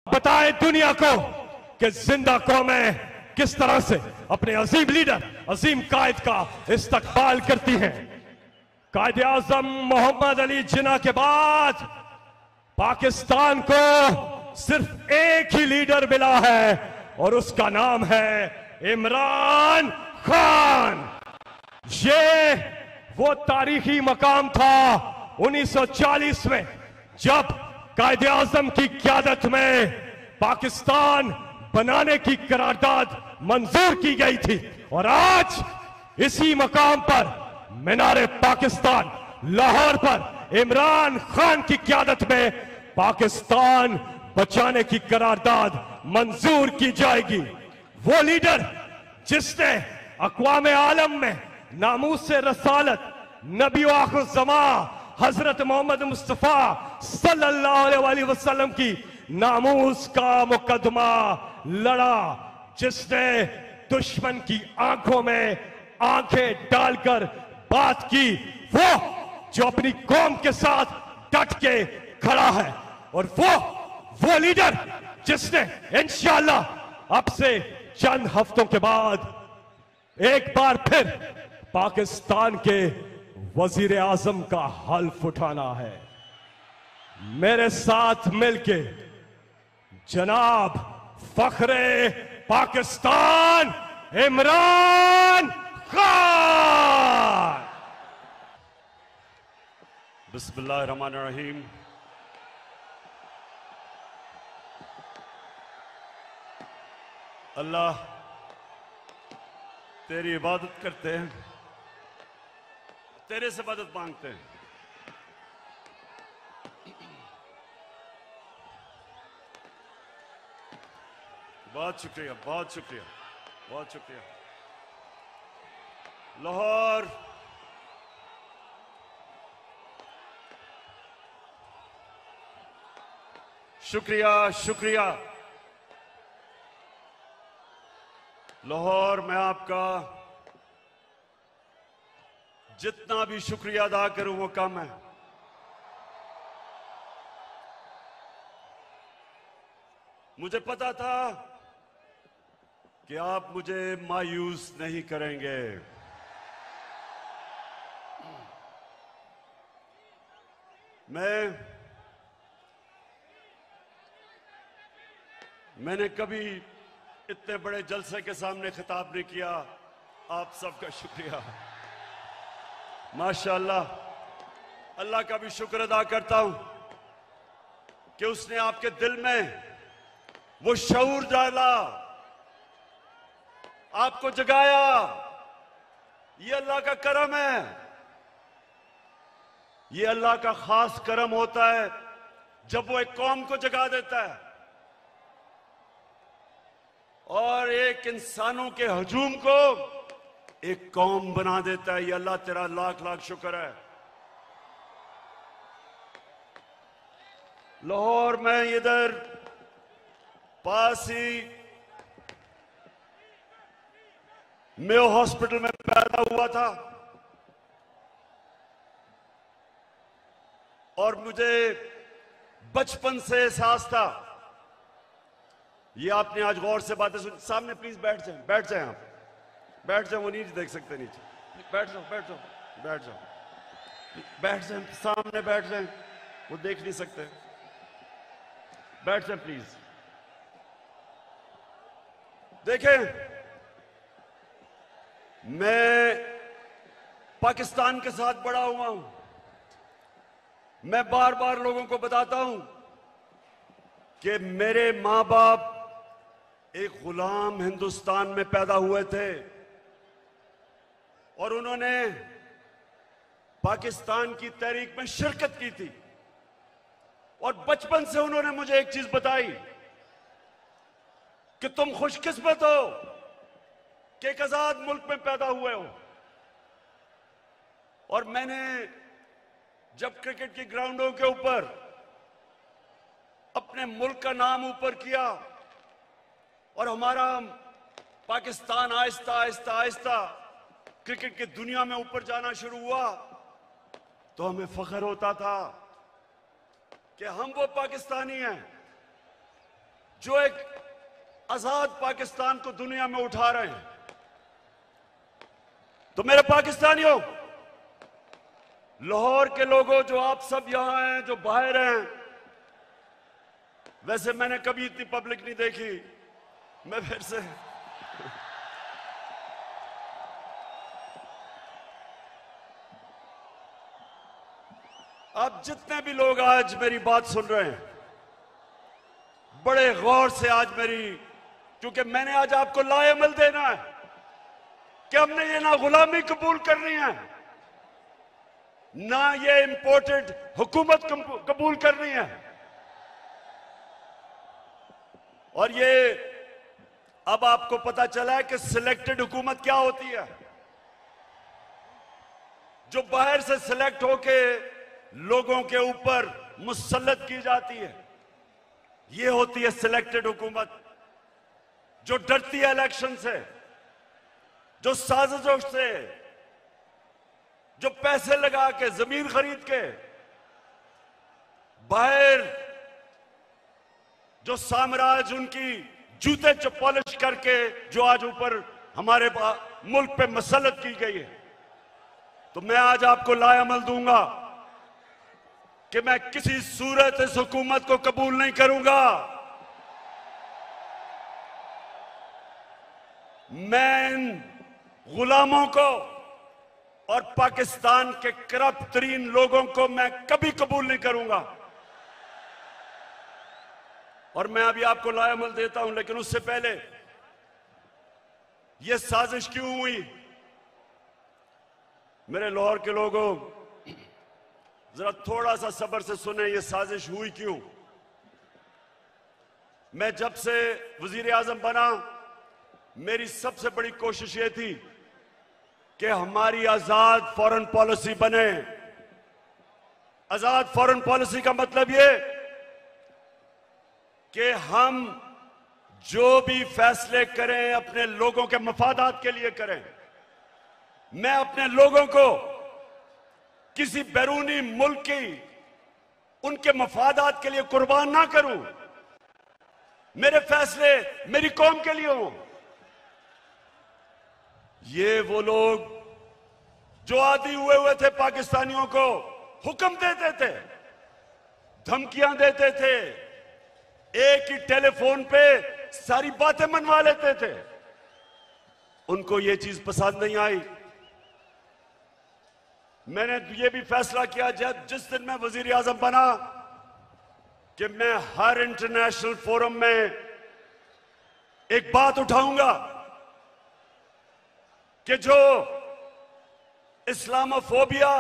बताए दुनिया को कि जिंदा कौमें किस तरह से अपने अजीम लीडर, अजीम कायद का इस्तकबाल करती हैं। कायद आजम मोहम्मद अली जिन्ना के बाद पाकिस्तान को सिर्फ एक ही लीडर मिला है और उसका नाम है इमरान खान। ये वो तारीखी मकाम था 1940 में जब कायदे आजम की क़यादत में पाकिस्तान बनाने की करारदाद मंजूर की गई थी और आज इसी मकाम पर मीनारे पाकिस्तान लाहौर पर इमरान खान की क़यादत में पाकिस्तान बचाने की करारदाद मंजूर की जाएगी। वो लीडर जिसने अक़वाम आलम में नामूस से रसालत नबी आखिर ज़मा हजरत मोहम्मद मुस्तफ़ा सल्लल्लाहु अलैहि वसल्लम की नामूस का मुकदमा लड़ा, जिसने दुश्मन की आंखों में आंखें डालकर बात की, वो जो अपनी कौम के साथ डट के खड़ा है और वो लीडर जिसने इंशाअल्लाह अब से चंद हफ्तों के बाद एक बार फिर पाकिस्तान के वजीर आजम का हल्फ उठाना है। मेरे साथ मिलके जनाब फखरे पाकिस्तान इमरान खान। बिस्मिल्लाहिर्रहमानिर्रहीम। अल्लाह तेरी इबादत करते हैं, तेरे से मदद मांगते हैं। बहुत शुक्रिया, बहुत शुक्रिया, बहुत शुक्रिया। लाहौर शुक्रिया, शुक्रिया। लाहौर मैं आपका जितना भी शुक्रिया अदा करूं वो कम है। मुझे पता था कि आप मुझे मायूस नहीं करेंगे। मैंने कभी इतने बड़े जलसे के सामने खिताब नहीं किया। आप सबका शुक्रिया, माशाअल्लाह। अल्लाह का भी शुक्र अदा करता हूं कि उसने आपके दिल में वो शऊर डाला, आपको जगाया। ये अल्लाह का करम है, ये अल्लाह का खास करम होता है जब वो एक कौम को जगा देता है और एक इंसानों के हजूम को एक कौम बना देता है। ये अल्लाह तेरा लाख लाख शुक्र है। लाहौर में इधर पास ही मेयो हॉस्पिटल में पैदा हुआ था और मुझे बचपन से एहसास था। ये आपने आज गौर से बातें सुन। सामने प्लीज बैठ जाएं, बैठ जाएं, आप बैठ जाओ। वो नीचे देख सकते, नीचे बैठ जाओ, बैठ जाओ, बैठ जाओ, बैठ जाएं, सामने बैठ जाएं, वो देख नहीं सकते। बैठ जाएं प्लीज। देखें, मैं पाकिस्तान के साथ बड़ा हुआ हूं। मैं बार बार लोगों को बताता हूं कि मेरे मां बाप एक गुलाम हिंदुस्तान में पैदा हुए थे और उन्होंने पाकिस्तान की तहरीक में शिरकत की थी। और बचपन से उन्होंने मुझे एक चीज बताई कि तुम खुशकिस्मत हो कि एक आजाद मुल्क में पैदा हुए हो। और मैंने जब क्रिकेट की ग्राउंडों के ऊपर अपने मुल्क का नाम ऊपर किया और हमारा पाकिस्तान आहिस्ता आहिस्ता आहिस्ता क्रिकेट की दुनिया में ऊपर जाना शुरू हुआ, तो हमें फख्र होता था कि हम वो पाकिस्तानी हैं जो एक आजाद पाकिस्तान को दुनिया में उठा रहे हैं। तो मेरे पाकिस्तानियों, लाहौर के लोगों, जो आप सब यहां हैं, जो बाहर हैं, वैसे मैंने कभी इतनी पब्लिक नहीं देखी। मैं फिर से अब जितने भी लोग आज मेरी बात सुन रहे हैं, बड़े गौर से आज मेरी, क्योंकि मैंने आज आपको लाएमल देना है कि हमने ये ना गुलामी कबूल करनी है, ना ये इंपोर्टेड हुकूमत कबूल करनी है। और ये अब आपको पता चला है कि सिलेक्टेड हुकूमत क्या होती है, जो बाहर से सिलेक्ट होके लोगों के ऊपर मुसल्लत की जाती है। ये होती है सिलेक्टेड हुकूमत, जो डरती है इलेक्शन से, जो साजिशों से, जो पैसे लगा के, जमीन खरीद के, बाहर जो साम्राज्य उनकी जूते पॉलिश करके जो आज ऊपर हमारे मुल्क पे मसल्लत की गई है। तो मैं आज आपको लाएमल दूंगा कि मैं किसी सूरत इस हुकूमत को कबूल नहीं करूंगा। मैं इन गुलामों को और पाकिस्तान के करप्ट तरीन लोगों को मैं कभी कबूल नहीं करूंगा। और मैं अभी आपको लाएमल देता हूं, लेकिन उससे पहले यह साजिश क्यों हुई? मेरे लाहौर के लोगों, जरा थोड़ा सा सब्र से सुने, यह साजिश हुई क्यों। मैं जब से वजीर आजम बना, मेरी सबसे बड़ी कोशिश यह थी कि हमारी आजाद फॉरेन पॉलिसी बने। आजाद फॉरेन पॉलिसी का मतलब यह कि हम जो भी फैसले करें अपने लोगों के मफादात के लिए करें। मैं अपने लोगों को किसी बैरूनी मुल्क की उनके मफादात के लिए कुर्बान ना करूं। मेरे फैसले मेरी कौम के लिए हों। ये वो लोग जो आदी हुए थे पाकिस्तानियों को हुक्म देते थे, धमकियां देते थे, एक ही टेलीफोन पे सारी बातें मनवा लेते थे, उनको ये चीज पसंद नहीं आई। मैंने ये भी फैसला किया जब जिस दिन मैं वजीर आजम बना कि मैं हर इंटरनेशनल फोरम में एक बात उठाऊंगा कि जो इस्लामोफोबिया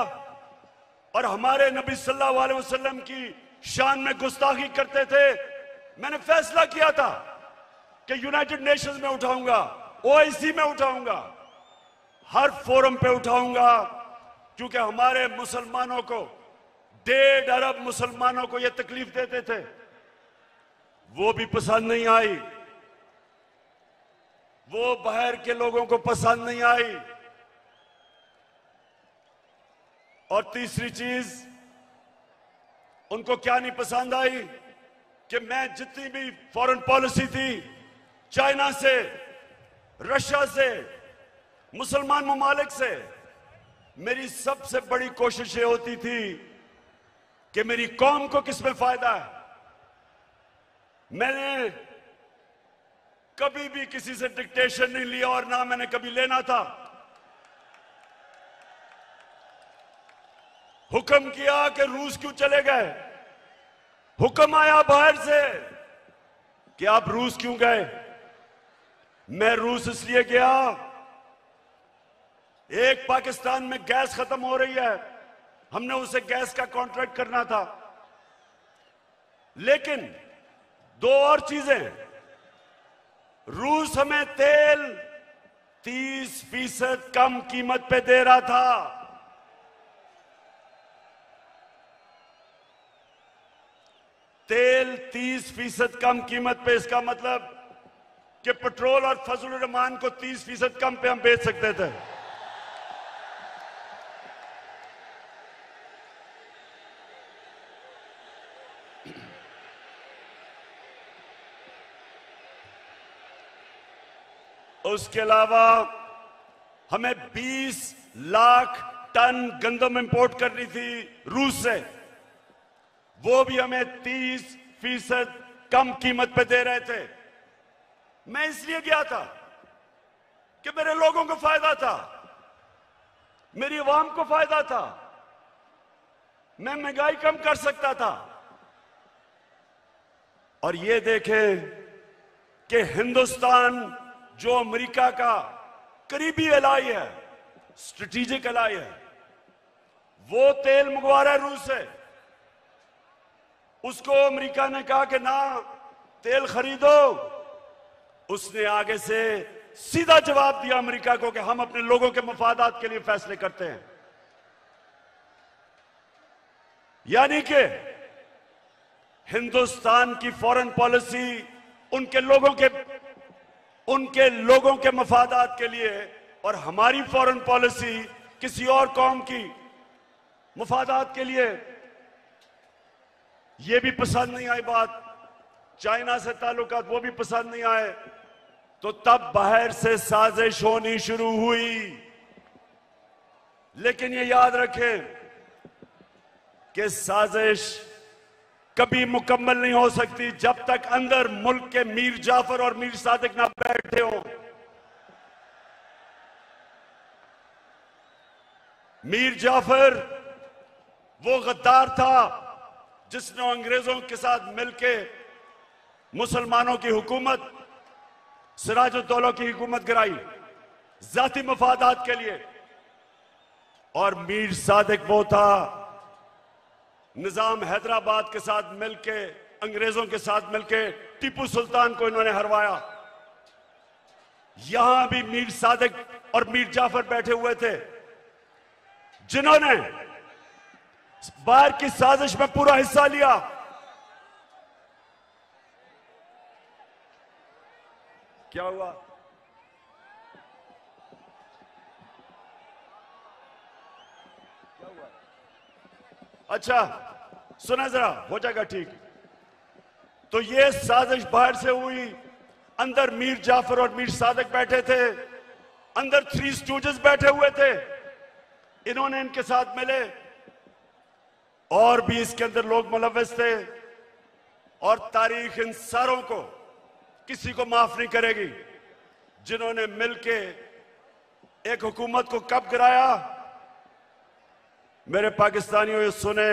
और हमारे नबी सल्लल्लाहु अलैहि वसल्लम की शान में गुस्ताखी करते थे, मैंने फैसला किया था कि यूनाइटेड नेशंस में उठाऊंगा, ओआईसी में उठाऊंगा, हर फोरम पे उठाऊंगा, क्योंकि हमारे मुसलमानों को, 1.5 अरब मुसलमानों को यह तकलीफ देते थे, वो भी पसंद नहीं आई, वो बाहर के लोगों को पसंद नहीं आई। और तीसरी चीज उनको क्या नहीं पसंद आई कि मैं जितनी भी फॉरेन पॉलिसी थी, चाइना से, रशिया से, मुसलमान ममालिक से, मेरी सबसे बड़ी कोशिश ये होती थी कि मेरी कौम को किसमें फायदा है। मैंने कभी भी किसी से डिक्टेशन नहीं लिया और ना मैंने कभी लेना था। हुक्म किया कि रूस क्यों चले गए, हुक्म आया बाहर से कि आप रूस क्यों गए। मैं रूस इसलिए गया, एक पाकिस्तान में गैस खत्म हो रही है, हमने उसे गैस का कॉन्ट्रैक्ट करना था, लेकिन 2 और चीजें, रूस हमें तेल 30% कम कीमत पे दे रहा था, तेल 30% कम कीमत पे। इसका मतलब कि पेट्रोल और फजल रहमान को 30% कम पे हम बेच सकते थे। उसके अलावा हमें 20 लाख टन गंदम इंपोर्ट करनी थी रूस से, वो भी हमें 30% कम कीमत पे दे रहे थे। मैं इसलिए गया था कि मेरे लोगों को फायदा था, मेरी आवाम को फायदा था, मैं महंगाई कम कर सकता था। और ये देखें कि हिंदुस्तान जो अमेरिका का करीबी एलाई है, स्ट्रेटेजिक एलाई है, वो तेल मंगवा रहा है रूस से। उसको अमेरिका ने कहा कि ना तेल खरीदो, उसने आगे से सीधा जवाब दिया अमेरिका को कि हम अपने लोगों के मफादात के लिए फैसले करते हैं। यानी कि हिंदुस्तान की फॉरेन पॉलिसी उनके लोगों के मफादात के लिए, और हमारी फॉरेन पॉलिसी किसी और कौम की मफादात के लिए। यह भी पसंद नहीं आई बात, चाइना से ताल्लुकात वो भी पसंद नहीं आए, तो तब बाहर से साजिश होनी शुरू हुई। लेकिन ये याद रखें कि साजिश कभी मुकम्मल नहीं हो सकती जब तक अंदर मुल्क के मीर जाफर और मीर सादिक ना बैठे हों। मीर जाफर वो गद्दार था जिसने अंग्रेजों के साथ मिलकर मुसलमानों की हुकूमत, सिराजुद्दौला की हुकूमत गिराई जाती मफादात के लिए। और मीर सादिक वो था निजाम हैदराबाद के साथ मिलके, अंग्रेजों के साथ मिलके टीपू सुल्तान को इन्होंने हरवाया। यहां भी मीर सादिक और मीर जाफर बैठे हुए थे जिन्होंने बाहर की साजिश में पूरा हिस्सा लिया। क्या हुआ? अच्छा सुना जरा, हो जाएगा ठीक। तो ये साजिश बाहर से हुई, अंदर मीर जाफर और मीर सादिक बैठे थे, अंदर 3 स्टूजेस बैठे हुए थे, इन्होंने इनके साथ मिले, और भी इसके अंदर लोग मुलव्वस थे। और तारीख इन सारों को किसी को माफ नहीं करेगी जिन्होंने मिलके एक हुकूमत को कब गिराया। मेरे पाकिस्तानियों ये सुने,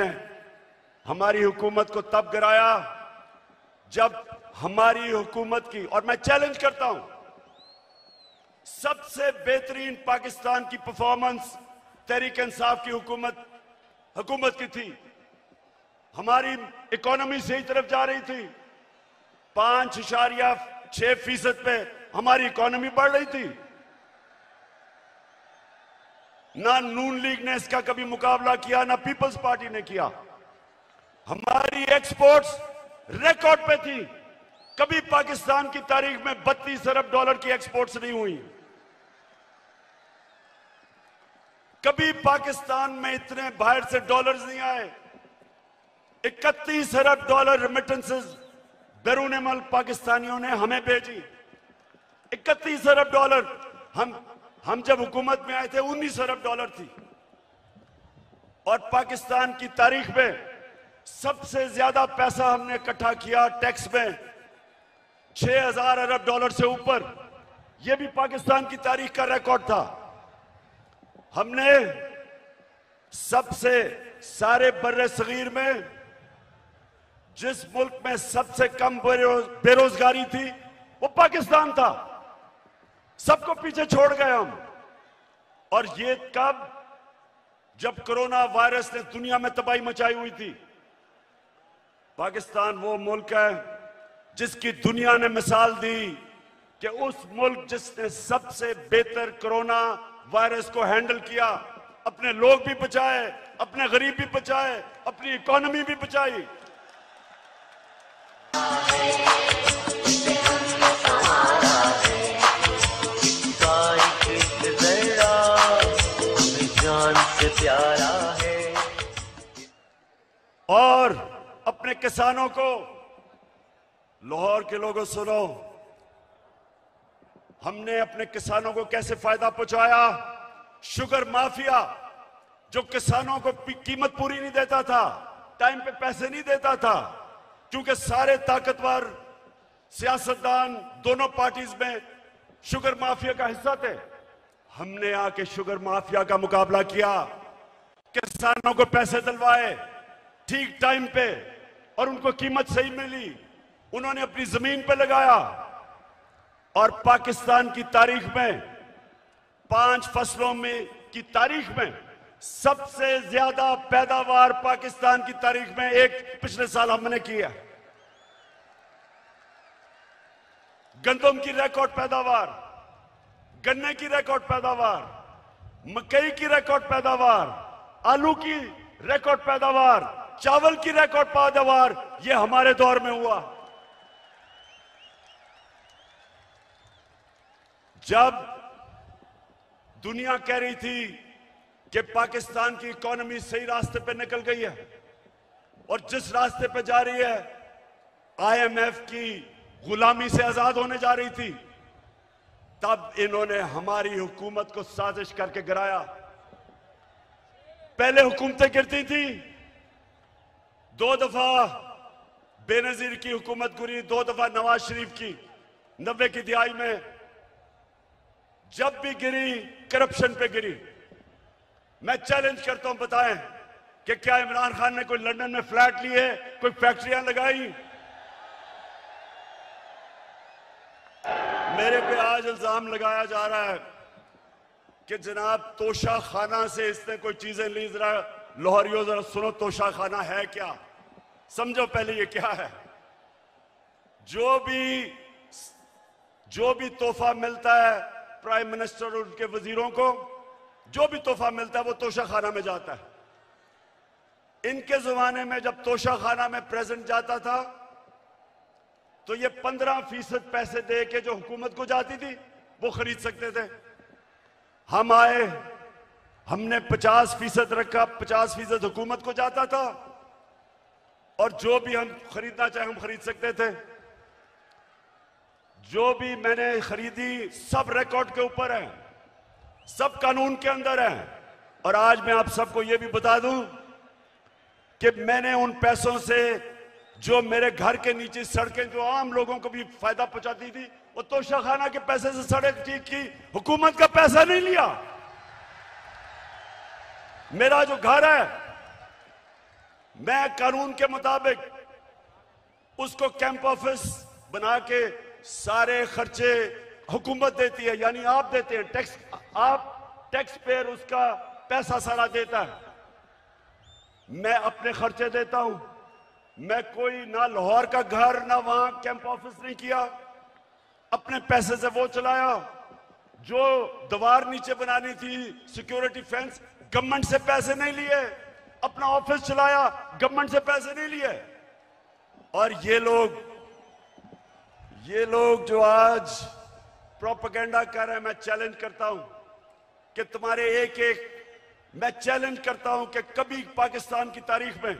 हमारी हुकूमत को तब गिराया जब हमारी हुकूमत की, और मैं चैलेंज करता हूं, सबसे बेहतरीन पाकिस्तान की परफॉर्मेंस तहरीक इंसाफ की हुकूमत की थी। हमारी इकोनॉमी सही तरफ जा रही थी, 5.6% पे हमारी इकोनॉमी बढ़ रही थी। ना नून लीग ने इसका कभी मुकाबला किया, ना पीपल्स पार्टी ने किया। हमारी एक्सपोर्ट्स रिकॉर्ड पे थी, कभी पाकिस्तान की तारीख में 32 अरब डॉलर की एक्सपोर्ट्स नहीं हुई। कभी पाकिस्तान में इतने बाहर से डॉलर्स नहीं आए। 31 अरब डॉलर रेमिटेंसेस बैरून मुल्क पाकिस्तानियों ने हमें भेजी। 31 अरब डॉलर। हम जब हुकूमत में आए थे 19 अरब डॉलर थी। और पाकिस्तान की तारीख में सबसे ज्यादा पैसा हमने इकट्ठा किया टैक्स में, 6000 अरब डॉलर से ऊपर। यह भी पाकिस्तान की तारीख का रिकॉर्ड था। हमने सबसे सारे बर्रे सगीर में जिस मुल्क में सबसे कम बेरोजगारी थी वो पाकिस्तान था। सबको पीछे छोड़ गए हम। और ये कब? जब कोरोना वायरस ने दुनिया में तबाही मचाई हुई थी। पाकिस्तान वो मुल्क है जिसकी दुनिया ने मिसाल दी कि उस मुल्क जिसने सबसे बेहतर कोरोना वायरस को हैंडल किया, अपने लोग भी बचाए, अपने गरीब भी बचाए, अपनी इकोनॉमी भी बचाई। और अपने किसानों को, लाहौर के लोगों सुनो, हमने अपने किसानों को कैसे फायदा पहुंचाया। शुगर माफिया जो किसानों को कीमत पूरी नहीं देता था, टाइम पे पैसे नहीं देता था, क्योंकि सारे ताकतवर सियासतदान दोनों पार्टीज में शुगर माफिया का हिस्सा थे। हमने आके शुगर माफिया का मुकाबला किया, किसानों को पैसे दिलवाए ठीक टाइम पे और उनको कीमत सही मिली, उन्होंने अपनी जमीन पे लगाया। और पाकिस्तान की तारीख में 5 फसलों में की तारीख में सबसे ज्यादा पैदावार पाकिस्तान की तारीख में एक पिछले साल हमने किया। गंदम की रिकॉर्ड पैदावार, गन्ने की रिकॉर्ड पैदावार, मकई की रिकॉर्ड पैदावार, आलू की रिकॉर्ड पैदावार, चावल की रिकॉर्ड पैदावार, यह हमारे दौर में हुआ। जब दुनिया कह रही थी कि पाकिस्तान की इकोनॉमी सही रास्ते पे निकल गई है और जिस रास्ते पे जा रही है आईएमएफ की गुलामी से आजाद होने जा रही थी, तब इन्होंने हमारी हुकूमत को साजिश करके गिराया। पहले हुकूमतें गिरती थी, 2 दफा बेनजीर की हुकूमत गिरी, 2 दफा नवाज शरीफ की 90 की दिहाई में। जब भी गिरी करप्शन पे गिरी। मैं चैलेंज करता हूं, बताएं कि क्या इमरान खान ने कोई लंदन में फ्लैट लिए, कोई फैक्ट्रियां लगाई? मेरे पे आज इल्जाम लगाया जा रहा है कि जनाब तोशा खाना से इसने कोई चीजें ली। जरा लाहौरियों जरा सुनो, तोशा खाना है क्या, समझो पहले ये क्या है। जो भी तोहफा मिलता है प्राइम मिनिस्टर और उनके वजीरों को, जो भी तोहफा मिलता है वो तोशा खाना में जाता है। इनके जमाने में जब तोशा खाना में प्रेजेंट जाता था तो ये 15% पैसे दे के जो हुकूमत को जाती थी वो खरीद सकते थे। हम आए, हमने 50% रखा, 50% हुकूमत को जाता था और जो भी हम खरीदना चाहे हम खरीद सकते थे। जो भी मैंने खरीदी सब रिकॉर्ड के ऊपर है, सब कानून के अंदर है। और आज मैं आप सबको यह भी बता दूं कि मैंने उन पैसों से जो मेरे घर के नीचे सड़कें जो आम लोगों को भी फायदा पहुंचाती थी, वो तोशा खाना के पैसे से सड़क ठीक की, हुकूमत का पैसा नहीं लिया। मेरा जो घर है मैं कानून के मुताबिक उसको कैंप ऑफिस बना के सारे खर्चे हुकूमत देती है, यानी आप देते हैं टैक्स, आप टैक्स पेयर उसका पैसा सारा देता है। मैं अपने खर्चे देता हूं। मैं कोई ना लाहौर का घर ना वहां कैंप ऑफिस नहीं किया, अपने पैसे से वो चलाया। जो दीवार नीचे बनानी थी सिक्योरिटी फेंस, गवर्नमेंट से पैसे नहीं लिए, अपना ऑफिस चलाया, गवर्नमेंट से पैसे नहीं लिए। और ये लोग जो आज प्रोपेगेंडा कर रहे हैं, मैं चैलेंज करता हूं कि तुम्हारे मैं चैलेंज करता हूं कि कभी पाकिस्तान की तारीख में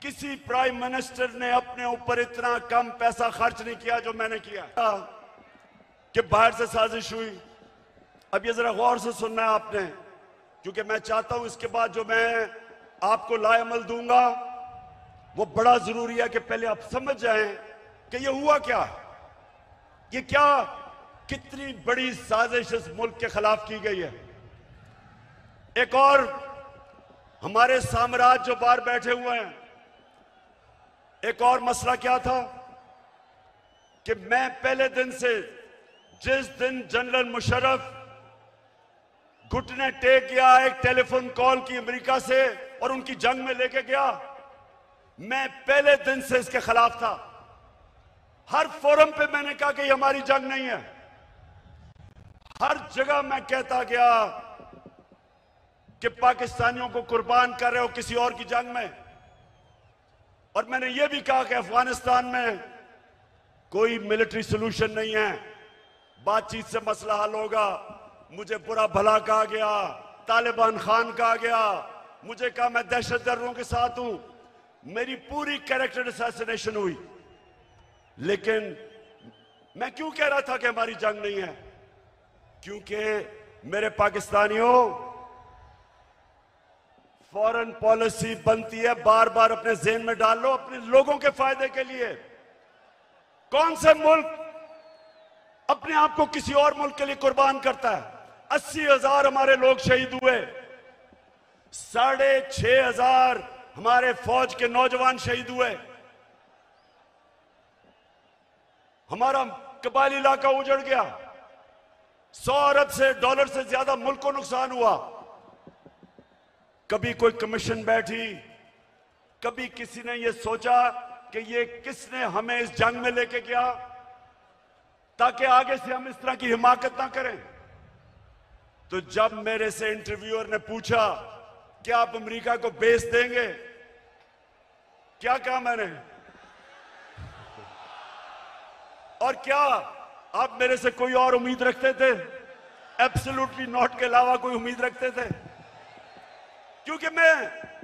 किसी प्राइम मिनिस्टर ने अपने ऊपर इतना कम पैसा खर्च नहीं किया जो मैंने किया। कि बाहर से साजिश हुई। अब ये जरा गौर से सुनना है आपने, क्योंकि मैं चाहता हूं इसके बाद जो मैं आपको लाएमल दूंगा वो बड़ा जरूरी है कि पहले आप समझ जाएं कि ये हुआ क्या, ये क्या कितनी बड़ी साजिश इस मुल्क के खिलाफ की गई है। एक और हमारे साम्राज्य जो बाहर बैठे हुए हैं, एक और मसला क्या था कि मैं पहले दिन से, जिस दिन जनरल मुशर्रफ घुटने टेक गया एक टेलीफोन कॉल की अमेरिका से और उनकी जंग में लेके गया, मैं पहले दिन से इसके खिलाफ था। हर फोरम पे मैंने कहा कि ये हमारी जंग नहीं है। हर जगह मैं कहता गया कि पाकिस्तानियों को कुर्बान कर रहे हो किसी और की जंग में। और मैंने ये भी कहा कि अफगानिस्तान में कोई मिलिट्री सोल्यूशन नहीं है, बातचीत से मसला हल होगा। मुझे बुरा भला कहा गया, तालिबान खान कहा गया, मुझे कहा मैं दहशतगर्दों के साथ हूं, मेरी पूरी कैरेक्टर असैसिनेशन हुई। लेकिन मैं क्यों कह रहा था कि हमारी जंग नहीं है? क्योंकि मेरे पाकिस्तानियों, फॉरेन पॉलिसी बनती है, बार बार अपने ज़हन में डाल लो, अपने लोगों के फायदे के लिए। कौन से मुल्क अपने आप को किसी और मुल्क के लिए कुर्बान करता है? 80,000 हमारे लोग शहीद हुए, 6,500 हमारे फौज के नौजवान शहीद हुए, हमारा कबायली इलाका उजड़ गया, 100 अरब से डॉलर से ज्यादा मुल्क को नुकसान हुआ। कभी कोई कमीशन बैठी, कभी किसी ने यह सोचा कि ये किसने हमें इस जंग में लेके गया ताकि आगे से हम इस तरह की हिमाकत ना करें। तो जब मेरे से इंटरव्यूअर ने पूछा कि आप अमेरिका को बेस देंगे, क्या कहा मैंने? और क्या आप मेरे से कोई और उम्मीद रखते थे? एब्सोल्युटली नॉट के अलावा कोई उम्मीद रखते थे? क्योंकि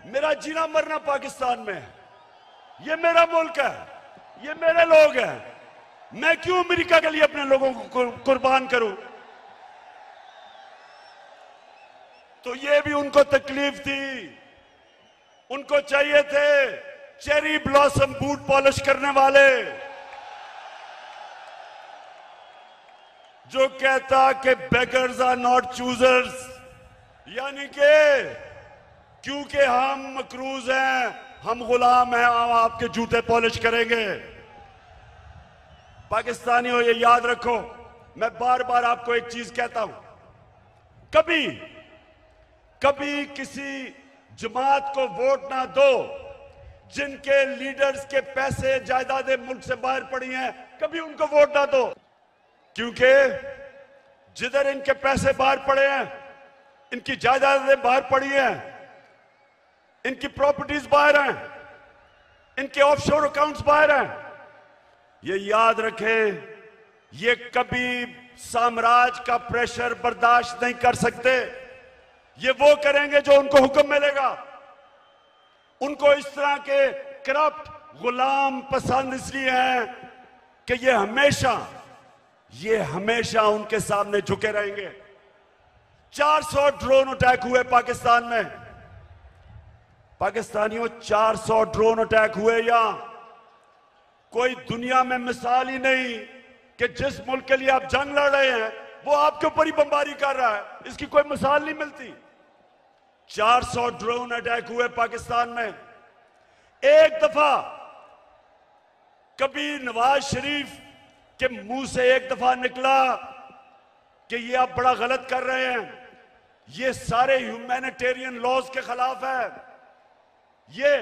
मेरा जीना मरना पाकिस्तान में है, ये मेरा मुल्क है, ये मेरे लोग हैं। मैं क्यों अमेरिका के लिए अपने लोगों को कुर्बान करूं? तो ये भी उनको तकलीफ थी, उनको चाहिए थे चेरी ब्लॉसम बूट पॉलिश करने वाले, जो कहता कि बेगर्स आर नॉट चूजर्स, यानी कि क्योंकि हम मकरूज हैं, हम गुलाम हैं, हम आपके जूते पॉलिश करेंगे। पाकिस्तानियों, ये याद रखो, मैं बार बार आपको एक चीज कहता हूं, कभी किसी जमात को वोट ना दो जिनके लीडर्स के पैसे जायदादें मुल्क से बाहर पड़ी हैं, कभी उनको वोट ना दो। क्योंकि जिधर इनके पैसे बाहर पड़े हैं, इनकी जायदादें बाहर पड़ी हैं, इनकी प्रॉपर्टीज बाहर हैं, इनके ऑफशोर अकाउंट्स बाहर हैं, ये याद रखें, ये कभी साम्राज्य का प्रेशर बर्दाश्त नहीं कर सकते। ये वो करेंगे जो उनको हुक्म मिलेगा। उनको इस तरह के करप्ट गुलाम पसंद इसलिए हैं कि ये हमेशा उनके सामने झुके रहेंगे। 400 ड्रोन अटैक हुए पाकिस्तान में। पाकिस्तानियों, 400 ड्रोन अटैक हुए यहां। कोई दुनिया में मिसाल ही नहीं कि जिस मुल्क के लिए आप जंग लड़ रहे हैं वो आपके ऊपर ही बमबारी कर रहा है, इसकी कोई मिसाल नहीं मिलती। 400 ड्रोन अटैक हुए पाकिस्तान में। एक दफा कभी नवाज शरीफ के मुंह से एक दफा निकला कि ये आप बड़ा गलत कर रहे हैं, ये सारे ह्यूमैनिटेरियन लॉज के खिलाफ है, ये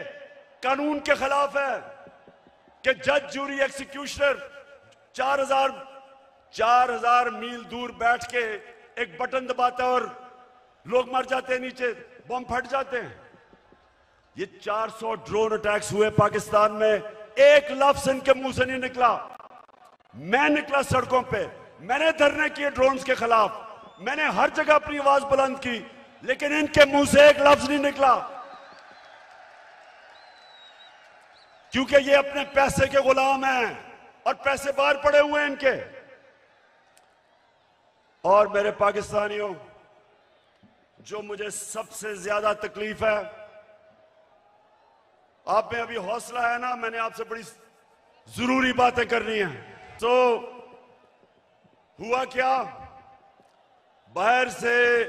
कानून के खिलाफ है कि जज, जूरी, एक्सिक्यूशनर 4,000 मील दूर बैठ के एक बटन दबाता है और लोग मर जाते हैं, नीचे बम फट जाते हैं। ये 400 ड्रोन अटैक्स हुए पाकिस्तान में, एक लफ्ज इनके मुंह से नहीं निकला। मैं निकला सड़कों पे, मैंने धरने किए ड्रोन्स के खिलाफ, मैंने हर जगह अपनी आवाज बुलंद की, लेकिन इनके मुंह से एक लफ्ज नहीं निकला, क्योंकि ये अपने पैसे के गुलाम हैं और पैसे बाहर पड़े हुए हैं इनके। और मेरे पाकिस्तानियों, जो मुझे सबसे ज्यादा तकलीफ है, आप में अभी हौसला है ना, मैंने आपसे बड़ी जरूरी बातें करनी है। तो हुआ क्या, बाहर से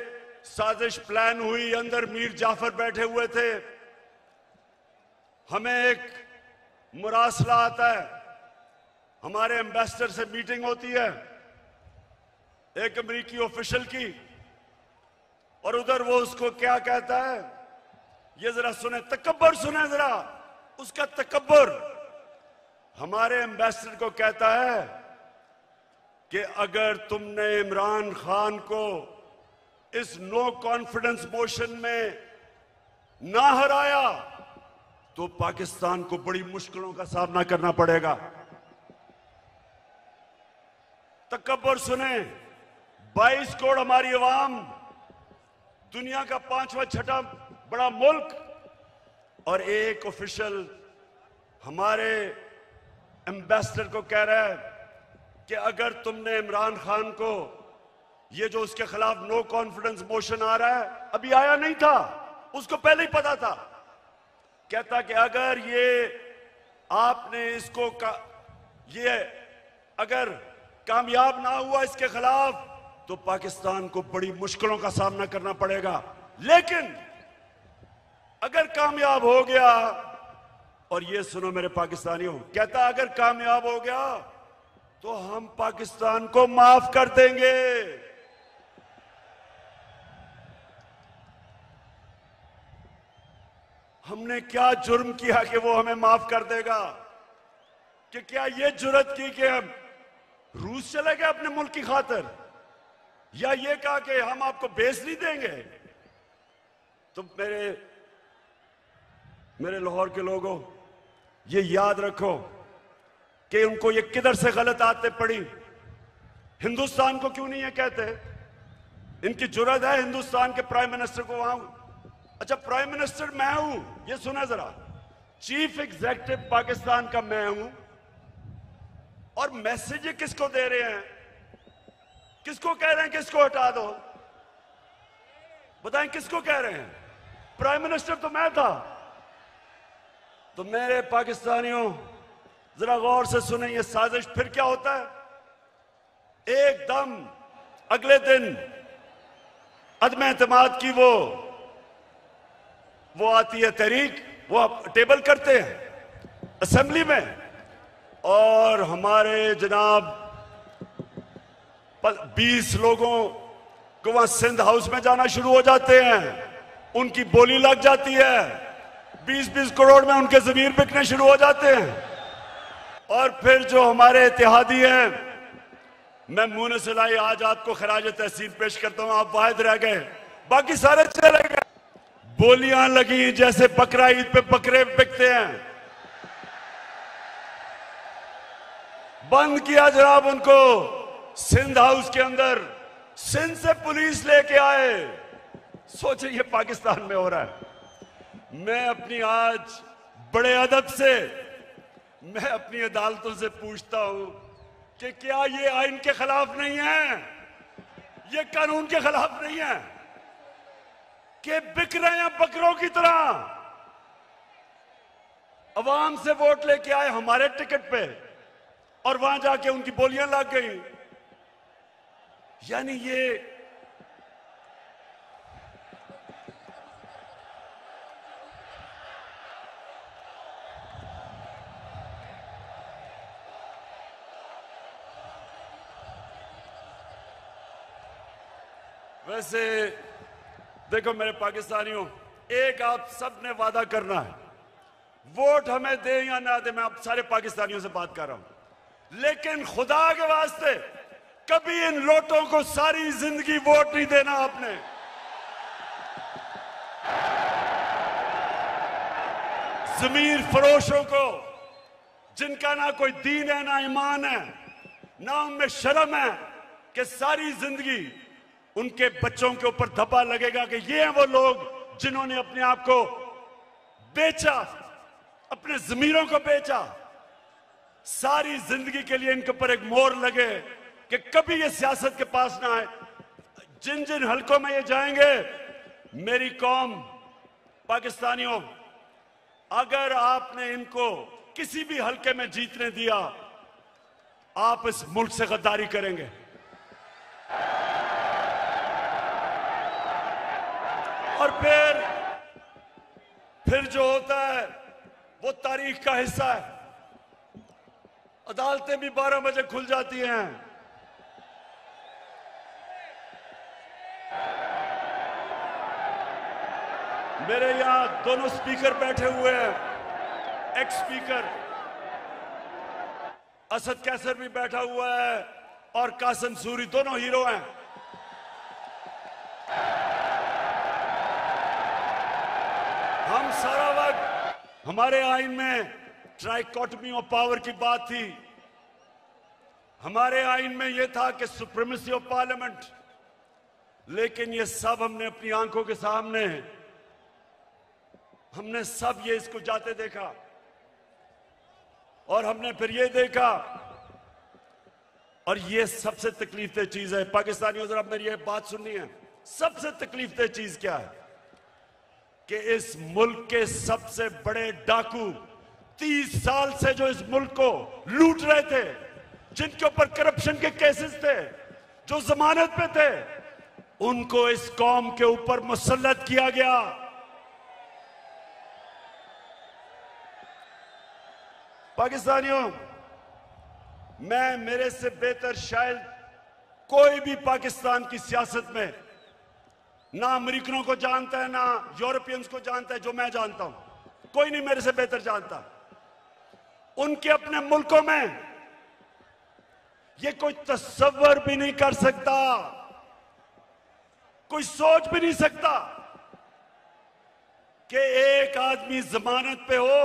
साजिश प्लान हुई, अंदर मीर जाफर बैठे हुए थे, हमें एक मुरासला आता है, हमारे एम्बेसडर से मीटिंग होती है एक अमेरिकी ऑफिशियल की, और उधर वो उसको क्या कहता है, ये जरा सुने, तकब्बर सुने जरा, उसका तकब्बर। हमारे एम्बेसडर को कहता है कि अगर तुमने इमरान खान को इस नो कॉन्फिडेंस मोशन में ना हराया तो पाकिस्तान को बड़ी मुश्किलों का सामना करना पड़ेगा। तकब्बर सुने, 22 करोड़ हमारी अवाम, दुनिया का 5वां 6वां बड़ा मुल्क, और एक ऑफिशियल हमारे एम्बेसडर को कह रहा है कि अगर तुमने इमरान खान को ये जो उसके खिलाफ नो कॉन्फिडेंस मोशन आ रहा है, अभी आया नहीं था, उसको पहले ही पता था। कहता कि अगर ये आपने इसको ये अगर कामयाब ना हुआ इसके खिलाफ, तो पाकिस्तान को बड़ी मुश्किलों का सामना करना पड़ेगा। लेकिन अगर कामयाब हो गया, और ये सुनो मेरे पाकिस्तानियों, कहता अगर कामयाब हो गया तो हम पाकिस्तान को माफ कर देंगे। हमने क्या जुर्म किया कि वो हमें माफ कर देगा? कि क्या ये जुर्रत की कि हम रूस चले गए अपने मुल्क की खातिर, या ये कहा कि हम आपको बेस नहीं देंगे? तो मेरे लाहौर के लोगों, ये याद रखो कि उनको ये किधर से गलत आदतें पड़ी। हिंदुस्तान को क्यों नहीं ये कहते? इनकी जुर्रत है हिंदुस्तान के प्राइम मिनिस्टर को वहां, अच्छा प्राइम मिनिस्टर मैं हूं, ये सुना जरा, चीफ एग्जीक्यूटिव पाकिस्तान का मैं हूं, और मैसेज ये किसको दे रहे हैं? किसको कह रहे हैं किसको हटा दो? बताएं किसको कह रहे हैं? प्राइम मिनिस्टर तो मैं था। तो मेरे पाकिस्तानियों जरा गौर से सुने, ये साजिश फिर क्या होता है? एकदम अगले दिन अदम एतमाद की वो आती है तहरीक, वो टेबल करते हैं असेंबली में, और हमारे जनाब 20 लोगों को वहां सिंध हाउस में जाना शुरू हो जाते हैं, उनकी बोली लग जाती है, 20-20 करोड़ में उनके जमीन बिकने शुरू हो जाते हैं। और फिर जो हमारे इत्तेहादी हैं, मैं मुंह से लाई आज आपको खराज तहसीन पेश करता हूं, आप वाहिद रह गए, बाकी सारे चले गए। बोलियां लगी जैसे बकरा ईद पे बकरे बिकते हैं। बंद किया जनाब उनको सिंध हाउस के अंदर, सिंध से पुलिस लेके आए। सोचिए ये पाकिस्तान में हो रहा है। मैं अपनी आज बड़े अदब से मैं अपनी अदालतों से पूछता हूं कि क्या ये आइन के खिलाफ नहीं है, ये कानून के खिलाफ नहीं है कि बिक रहे हैं बकरों की तरह? अवाम से वोट लेके आए हमारे टिकट पे, और वहां जाके उनकी बोलियां लग गई। यानी ये वैसे देखो मेरे पाकिस्तानियों, एक आप सब ने वादा करना है, वोट हमें दे या ना दे, मैं आप सारे पाकिस्तानियों से बात कर रहा हूं, लेकिन खुदा के वास्ते कभी इन लोटों को सारी जिंदगी वोट नहीं देना आपने। जमीर फरोशों को, जिनका ना कोई दीन है ना ईमान है, ना उनमें शर्म है, कि सारी जिंदगी उनके बच्चों के ऊपर धब्बा लगेगा कि ये हैं वो लोग जिन्होंने अपने आप को बेचा, अपने जमीरों को बेचा। सारी जिंदगी के लिए इनके ऊपर एक मोहर लगे कि कभी ये सियासत के पास ना आए। जिन जिन हलकों में ये जाएंगे, मेरी कौम पाकिस्तानियों, अगर आपने इनको किसी भी हलके में जीतने दिया, आप इस मुल्क से गद्दारी करेंगे। और फिर जो होता है वो तारीख का हिस्सा है। अदालतें भी 12 बजे खुल जाती हैं। मेरे यहां दोनों स्पीकर बैठे हुए हैं, एक्स स्पीकर असद कैसर भी बैठा हुआ है और कासिम सूरी, दोनों हीरो हैं। हम सारा वक्त, हमारे आइन में ट्राइकोटमी ऑफ पावर की बात थी, हमारे आइन में यह था कि सुप्रीमेसी ऑफ पार्लियामेंट, लेकिन ये सब हमने अपनी आंखों के सामने, हमने सब ये इसको जाते देखा, और हमने फिर ये देखा, और ये सबसे तकलीफदेह चीज है पाकिस्तानियों, जरा मेरी ये बात सुननी है। सबसे तकलीफदेह चीज क्या है कि इस मुल्क के सबसे बड़े डाकू 30 साल से जो इस मुल्क को लूट रहे थे, जिनके ऊपर करप्शन के केसेस थे, जो जमानत पे थे, उनको इस कौम के ऊपर मुसल्लत किया गया। पाकिस्तानियों, मैं मेरे से बेहतर शायद कोई भी पाकिस्तान की सियासत में ना अमेरिकनों को जानता है ना यूरोपियंस को जानता है जो मैं जानता हूं। कोई नहीं मेरे से बेहतर जानता। उनके अपने मुल्कों में ये कोई तस्वर भी नहीं कर सकता, कोई सोच भी नहीं सकता कि एक आदमी जमानत पे हो,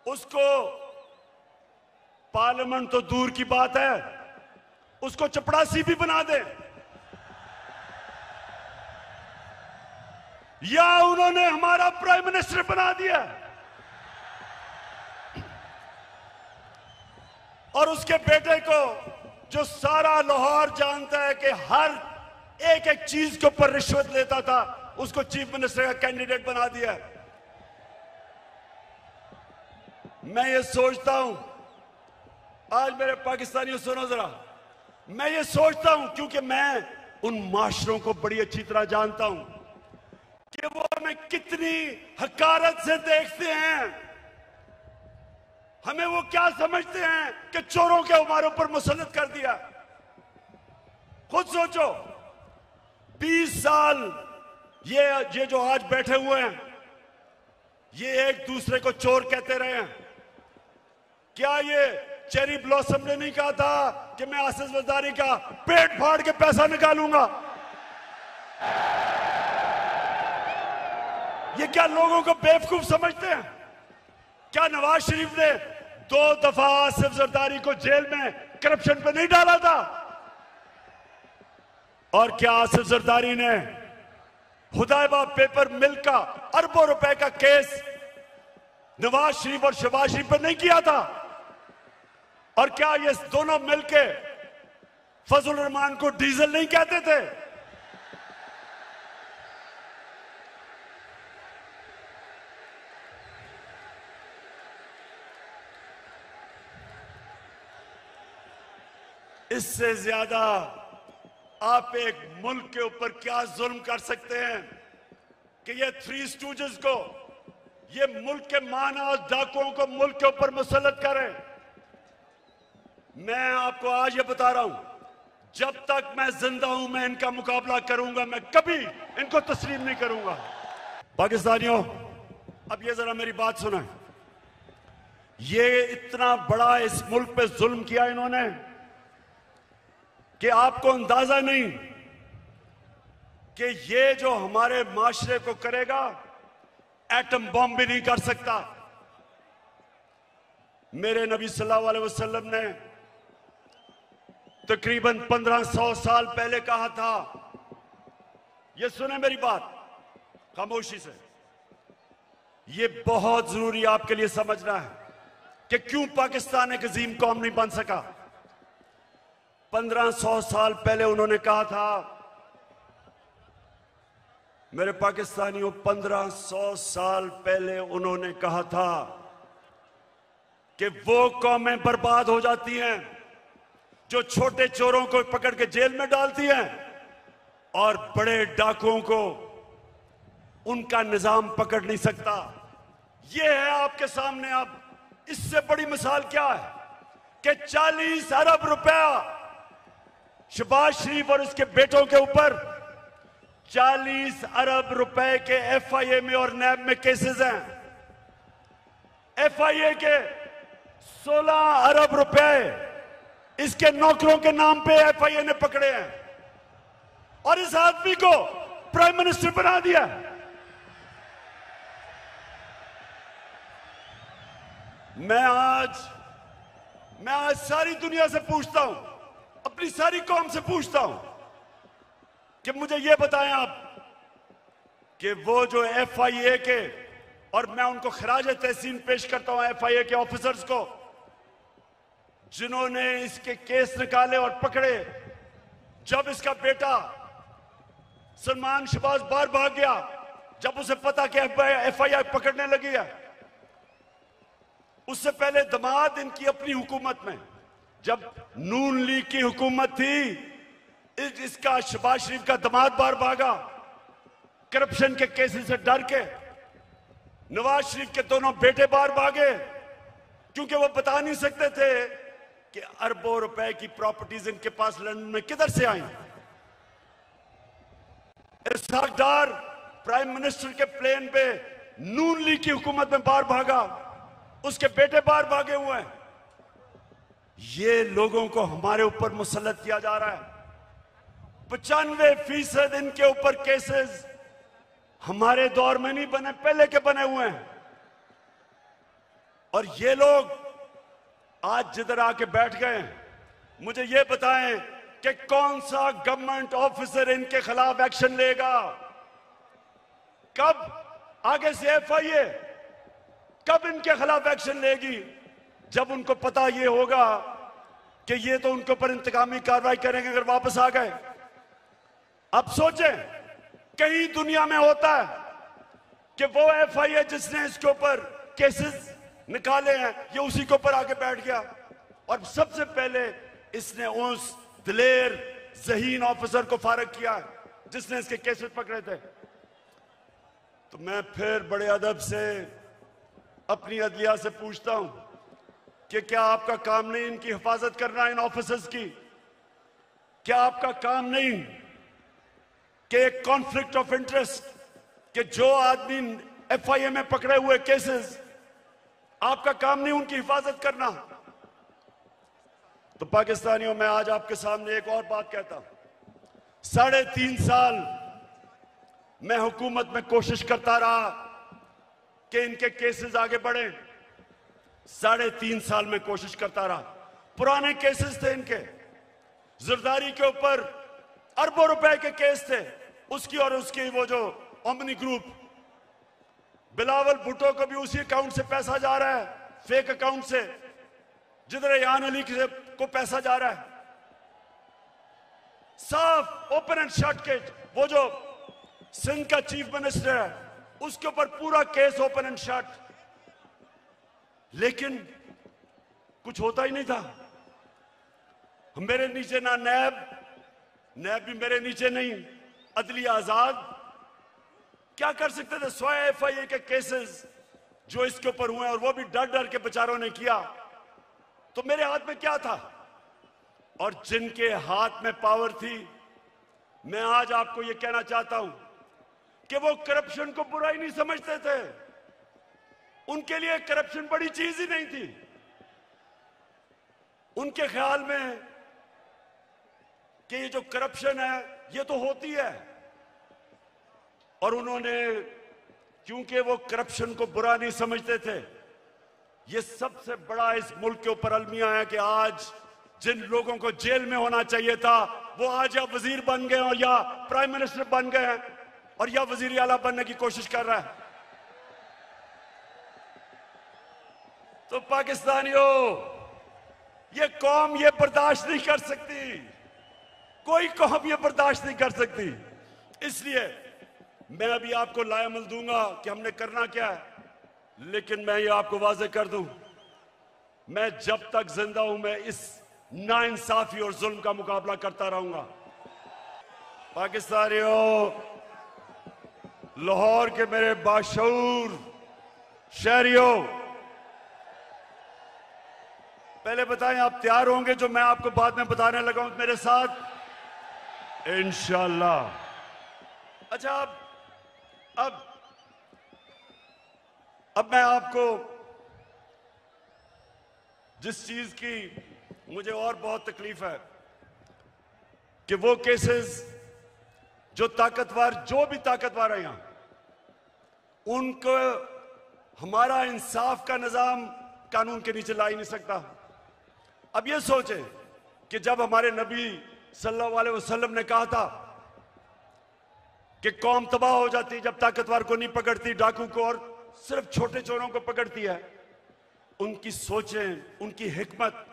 उसको पार्लियामेंट तो दूर की बात है, उसको चपड़ासी भी बना दे, या उन्होंने हमारा प्राइम मिनिस्टर बना दिया और उसके बेटे को, जो सारा लाहौर जानता है कि हर एक एक चीज के ऊपर रिश्वत लेता था, उसको चीफ मिनिस्टर का कैंडिडेट बना दिया। मैं ये सोचता हूं, आज मेरे पाकिस्तानियों सुनो जरा, मैं ये सोचता हूं क्योंकि मैं उन माशरों को बड़ी अच्छी तरह जानता हूं कि वो हमें कितनी हकारत से देखते हैं, हमें वो क्या समझते हैं कि चोरों के हमारे ऊपर मुसल्लत कर दिया। खुद सोचो, 20 साल ये जो आज बैठे हुए हैं, ये एक दूसरे को चोर कहते रहे हैं। क्या ये चेरी ब्लॉसम ने नहीं कहा था कि मैं आसिफ जरदारी का पेट फाड़ के पैसा निकालूंगा? ये क्या लोगों को बेवकूफ समझते हैं? क्या नवाज शरीफ ने 2 दफा आसिफ जरदारी को जेल में करप्शन पे नहीं डाला था? और क्या आसिफ जरदारी ने हुदैबा पेपर मिल का अरबों रुपए का केस नवाज शरीफ और शहबाज शरीफ पर नहीं किया था? और क्या ये दोनों मिलके फजल रहमान को डीजल नहीं कहते थे? इससे ज्यादा आप एक मुल्क के ऊपर क्या जुल्म कर सकते हैं कि ये 3 स्टूजेस को, ये मुल्क के माना डाकुओं को मुल्क के ऊपर मुसल्लत करें। मैं आपको आज ये बता रहा हूं, जब तक मैं जिंदा हूं मैं इनका मुकाबला करूंगा, मैं कभी इनको तस्लीम नहीं करूंगा। पाकिस्तानियों, अब ये जरा मेरी बात सुना, ये इतना बड़ा इस मुल्क पे जुल्म किया इन्होंने कि आपको अंदाजा नहीं कि ये जो हमारे माशरे को करेगा, एटम बॉम्ब भी नहीं कर सकता। मेरे नबी सल्लल्लाहु अलैहि वसल्लम ने तकरीबन 1500 साल पहले कहा था, ये सुने मेरी बात खामोशी से, ये बहुत जरूरी आपके लिए समझना है कि क्यों पाकिस्तान एक अजीम कौम नहीं बन सका। 1500 साल पहले उन्होंने कहा था, मेरे पाकिस्तानियों, 1500 साल पहले उन्होंने कहा था कि वो कौमें बर्बाद हो जाती हैं जो छोटे चोरों को पकड़ के जेल में डालती हैं और बड़े डाकुओं को उनका निजाम पकड़ नहीं सकता। ये है आपके सामने। अब इससे बड़ी मिसाल क्या है कि 40 अरब रुपया शहबाज शरीफ और उसके बेटों के ऊपर 40 अरब रुपए के एफआईए में और नैब में केसेस हैं। एफआईए के 16 अरब रुपए इसके नौकरों के नाम पे एफआईए ने पकड़े हैं और इस आदमी को प्राइम मिनिस्टर बना दिया। मैं आज सारी दुनिया से पूछता हूं, अपनी सारी कौम से पूछता हूं कि मुझे यह बताएं आप कि वो जो एफआईए के, और मैं उनको खराज तहसीन पेश करता हूं एफआईए के ऑफिसर्स को, जिन्होंने इसके केस निकाले और पकड़े। जब इसका बेटा सलमान शहबाज बाहर भाग गया, जब उसे पता कि एफआईआर पकड़ने लगी है, उससे पहले दामाद इनकी अपनी हुकूमत में, जब नून लीग की हुकूमत थी, इसका शहबाज शरीफ का दामाद बाहर भागा करप्शन के केसेस से डर के। नवाज शरीफ के दोनों बेटे बाहर भागे क्योंकि वो बता नहीं सकते थे कि अरबों रुपए की प्रॉपर्टीज इनके पास लंदन में किधर से आई। इसहाक डार प्राइम मिनिस्टर के प्लेन पे नून लीग की हुकूमत में बाहर भागा, उसके बेटे बाहर भागे हुए हैं। ये लोगों को हमारे ऊपर मुसल्लत किया जा रहा है। 95% इनके ऊपर केसेस हमारे दौर में नहीं बने, पहले के बने हुए हैं। और ये लोग आज जिधर आके बैठ गए, मुझे ये बताएं कि कौन सा गवर्नमेंट ऑफिसर इनके खिलाफ एक्शन लेगा? कब आगे से एफआईए, कब इनके खिलाफ एक्शन लेगी? जब उनको पता ये होगा कि ये तो उनके ऊपर इंतकामी कार्रवाई करेंगे अगर वापस आ गए। अब सोचें, कहीं दुनिया में होता है कि वो एफआईए जिसने इसके ऊपर केसेस निकाले हैं, ये उसी के ऊपर आके बैठ गया और सबसे पहले इसने उस दिलेर ज़हीन ऑफिसर को फारग किया है जिसने इसके केसेस पकड़े थे। तो मैं फिर बड़े अदब से अपनी अदलिया से पूछता हूं कि क्या आपका काम नहीं इनकी हिफाजत करना, इन ऑफिसर्स की? क्या आपका काम नहीं कि एक कॉन्फ्लिक्ट ऑफ इंटरेस्ट, कि जो आदमी एफआईए में पकड़े हुए केसेस, आपका काम नहीं उनकी हिफाजत करना? तो पाकिस्तानियों, मैं आज आपके सामने एक और बात कहता हूं। 3.5 साल मैं हुकूमत में कोशिश करता रहा कि इनके केसेस आगे बढ़े। 3.5 साल में कोशिश करता रहा। पुराने केसेस थे इनके, जरदारी के ऊपर अरबों रुपए के केस थे, उसकी और उसकी वो जो ओमनी ग्रुप, बिलावल भुट्टो को भी उसी अकाउंट से पैसा जा रहा है, फेक अकाउंट से, जिधर रेहान अली को पैसा जा रहा है। साफ ओपन एंड शट केस, वो जो सिंध का चीफ मिनिस्टर है उसके ऊपर पूरा केस ओपन एंड शट, लेकिन कुछ होता ही नहीं था। मेरे नीचे ना नैब भी मेरे नीचे नहीं, अदलिया आजाद। क्या कर सकते थे? 100 एफआईए के केसेस जो इसके ऊपर हुए और वो भी डर डर के बेचारों ने किया, तो मेरे हाथ में क्या था? और जिनके हाथ में पावर थी, मैं आज आपको यह कहना चाहता हूं कि वो करप्शन को बुराई नहीं समझते थे। उनके लिए करप्शन बड़ी चीज ही नहीं थी। उनके ख्याल में कि ये जो करप्शन है ये तो होती है, और उन्होंने, क्योंकि वो करप्शन को बुरा नहीं समझते थे, ये सबसे बड़ा इस मुल्क के ऊपर अलमिया है कि आज जिन लोगों को जेल में होना चाहिए था वो आज या वजीर बन गए और या प्राइम मिनिस्टर बन गए हैं और या वजीर आला बनने की कोशिश कर रहा है। तो पाकिस्तानियों, ये कौम ये बर्दाश्त नहीं कर सकती, कोई कौम ये बर्दाश्त नहीं कर सकती। इसलिए मैं अभी आपको लायामल दूंगा कि हमने करना क्या है, लेकिन मैं ये आपको वाज़ेह कर दूं, मैं जब तक जिंदा हूं मैं इस नाइंसाफी और जुल्म का मुकाबला करता रहूंगा। पाकिस्तानियों, लाहौर के मेरे बाशऊर शहरियों, पहले बताएं आप तैयार होंगे जो मैं आपको बाद में बताने लगा हूं मेरे साथ? इंशाअल्लाह। अच्छा, अब मैं आपको जिस चीज की मुझे और बहुत तकलीफ है कि वो केसेस जो ताकतवर, जो भी ताकतवर है यहां, उनको हमारा इंसाफ का निजाम कानून के नीचे ला ही नहीं सकता। अब ये सोचें कि जब हमारे नबी सल्लल्लाहु अलैहि वसल्लम ने कहा था कि कौम तबाह हो जाती जब ताकतवर को नहीं पकड़ती, डाकू को और सिर्फ छोटे चोरों को पकड़ती है, उनकी सोचें, उनकी हिकमत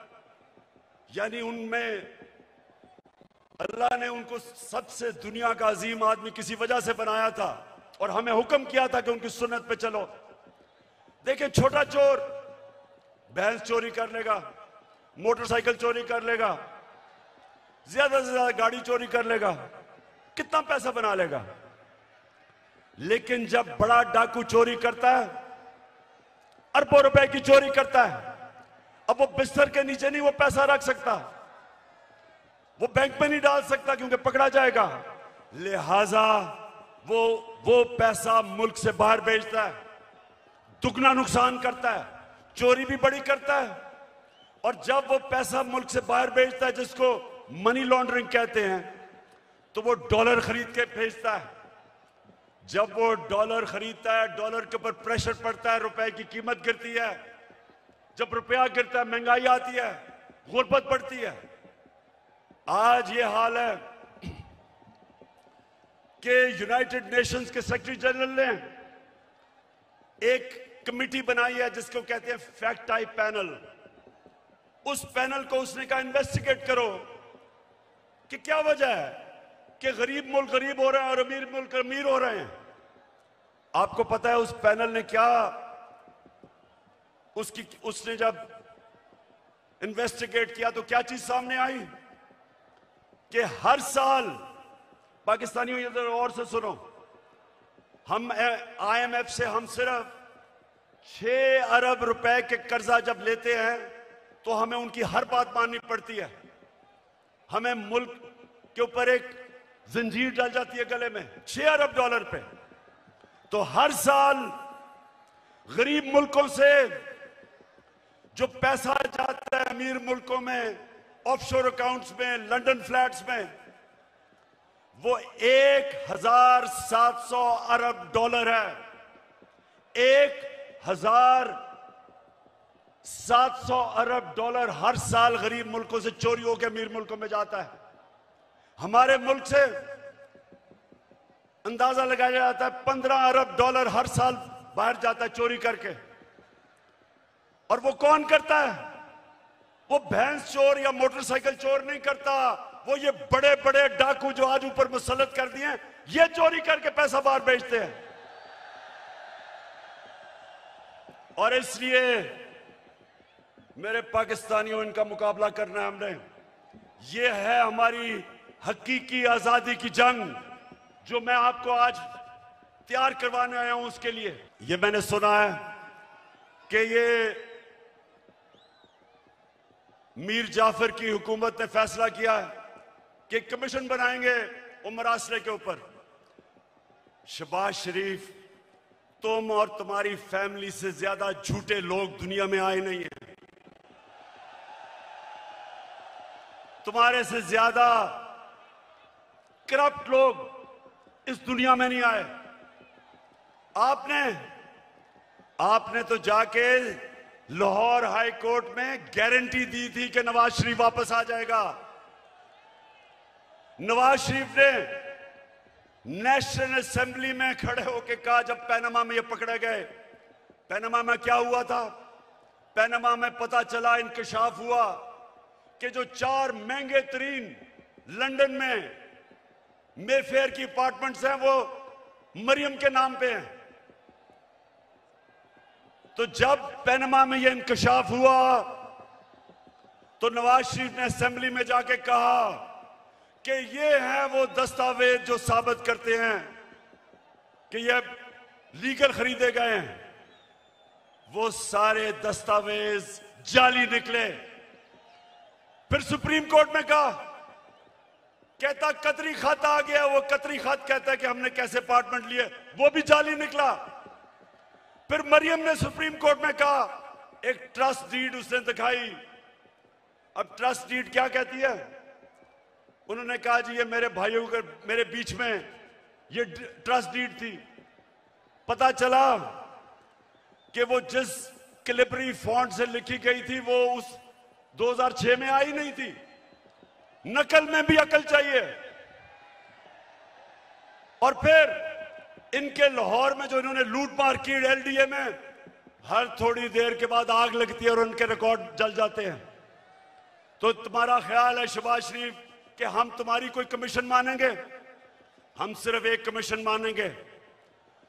यानी उनमें अल्लाह ने उनको सबसे दुनिया का अजीम आदमी किसी वजह से बनाया था और हमें हुक्म किया था कि उनकी सुन्नत पे चलो। देखिए, छोटा चोर भैंस चोरी कर लेगा, मोटरसाइकिल चोरी कर लेगा, ज्यादा से ज्यादा गाड़ी चोरी कर लेगा, कितना पैसा बना लेगा। लेकिन जब बड़ा डाकू चोरी करता है, अरबों रुपए की चोरी करता है, अब वो बिस्तर के नीचे नहीं वो पैसा रख सकता, वो बैंक में नहीं डाल सकता क्योंकि पकड़ा जाएगा। लिहाजा वो पैसा मुल्क से बाहर भेजता है, दुगना नुकसान करता है, चोरी भी बड़ी करता है। और जब वो पैसा मुल्क से बाहर भेजता है, जिसको मनी लॉन्ड्रिंग कहते हैं, तो वो डॉलर खरीद के भेजता है। जब वो डॉलर खरीदता है, डॉलर के ऊपर प्रेशर पड़ता है, रुपए की कीमत गिरती है। जब रुपया गिरता है, महंगाई आती है, गुर्बत बढ़ती है। आज ये हाल है कि यूनाइटेड नेशंस के सेक्रेटरी जनरल ने एक कमिटी बनाई है जिसको कहते हैं फैक्ट टाइप पैनल। उस पैनल को उसने कहा इन्वेस्टिगेट करो कि क्या वजह है कि गरीब मुल्क गरीब हो रहे हैं और अमीर मुल्क अमीर हो रहे हैं। आपको पता है उस पैनल ने क्या, उसने जब इन्वेस्टिगेट किया तो क्या चीज सामने आई कि हर साल, पाकिस्तानियों इधर और से सुनो, हम IMF से हम सिर्फ 6 अरब रुपए के कर्जा जब लेते हैं तो हमें उनकी हर बात माननी पड़ती है। हमें मुल्क के ऊपर एक जंजीर डाल जाती है गले में, 6 अरब डॉलर पे। तो हर साल गरीब मुल्कों से जो पैसा जाता है अमीर मुल्कों में, ऑफशोर अकाउंट्स में, लंदन फ्लैट्स में, वो 1700 अरब डॉलर है। 1700 अरब डॉलर हर साल गरीब मुल्कों से चोरी होकर अमीर मुल्कों में जाता है। हमारे मुल्क से अंदाजा लगाया जाता है 15 अरब डॉलर हर साल बाहर जाता है चोरी करके। और वो कौन करता है? वो भैंस चोर या मोटरसाइकिल चोर नहीं करता, वो ये बड़े बड़े डाकू जो आज ऊपर मुसल्लत कर दिए हैं, ये चोरी करके पैसा बाहर भेजते हैं। और इसलिए मेरे पाकिस्तानियों, इनका मुकाबला करना है हमने। ये है हमारी हकीकी आजादी की जंग जो मैं आपको आज तैयार करवाने आया हूं। उसके लिए ये मैंने सुना है कि ये मीर जाफर की हुकूमत ने फैसला किया है कि कमीशन बनाएंगे उमर आसरे के ऊपर। शहबाज शरीफ, तुम और तुम्हारी फैमिली से ज्यादा झूठे लोग दुनिया में आए नहीं हैं। तुम्हारे से ज्यादा करप्ट लोग इस दुनिया में नहीं आए। आपने तो जाके लाहौर हाई कोर्ट में गारंटी दी थी कि नवाज शरीफ वापस आ जाएगा। नवाज शरीफ ने नेशनल असेंबली में खड़े होकर कहा, जब पैनामा में ये पकड़े गए, पैनामा में क्या हुआ था? पैनामा में पता चला, इंकशाफ हुआ कि जो 4 महंगे तरीन लंदन में मेफेयर की अपार्टमेंट्स हैं वो मरियम के नाम पे हैं। तो जब पैनामा में यह इंकशाफ हुआ तो नवाज शरीफ ने असेंबली में जाके कहा कि ये हैं वो दस्तावेज जो साबित करते हैं कि ये लीगल खरीदे गए हैं। वो सारे दस्तावेज जाली निकले। फिर सुप्रीम कोर्ट में कहा, कहता कतरी खत आ गया। वो कतरी खत कहता है कि हमने कैसे अपार्टमेंट लिए, वो भी जाली निकला। फिर मरियम ने सुप्रीम कोर्ट में कहा, एक ट्रस्ट डीड उसने दिखाई। अब ट्रस्ट डीड क्या कहती है? उन्होंने कहा जी ये मेरे भाइयों के मेरे बीच में ये ट्रस्ट डीड थी। पता चला कि वो जिस कैलिब्री फॉन्ट से लिखी गई थी वो उस 2006 में आई नहीं थी। नकल में भी अकल चाहिए। और फिर इनके लाहौर में जो इन्होंने लूट मार की LDA में, हर थोड़ी देर के बाद आग लगती है और उनके रिकॉर्ड जल जाते हैं। तो तुम्हारा ख्याल है शहबाज शरीफ कि हम तुम्हारी कोई कमीशन मानेंगे? हम सिर्फ एक कमीशन मानेंगे,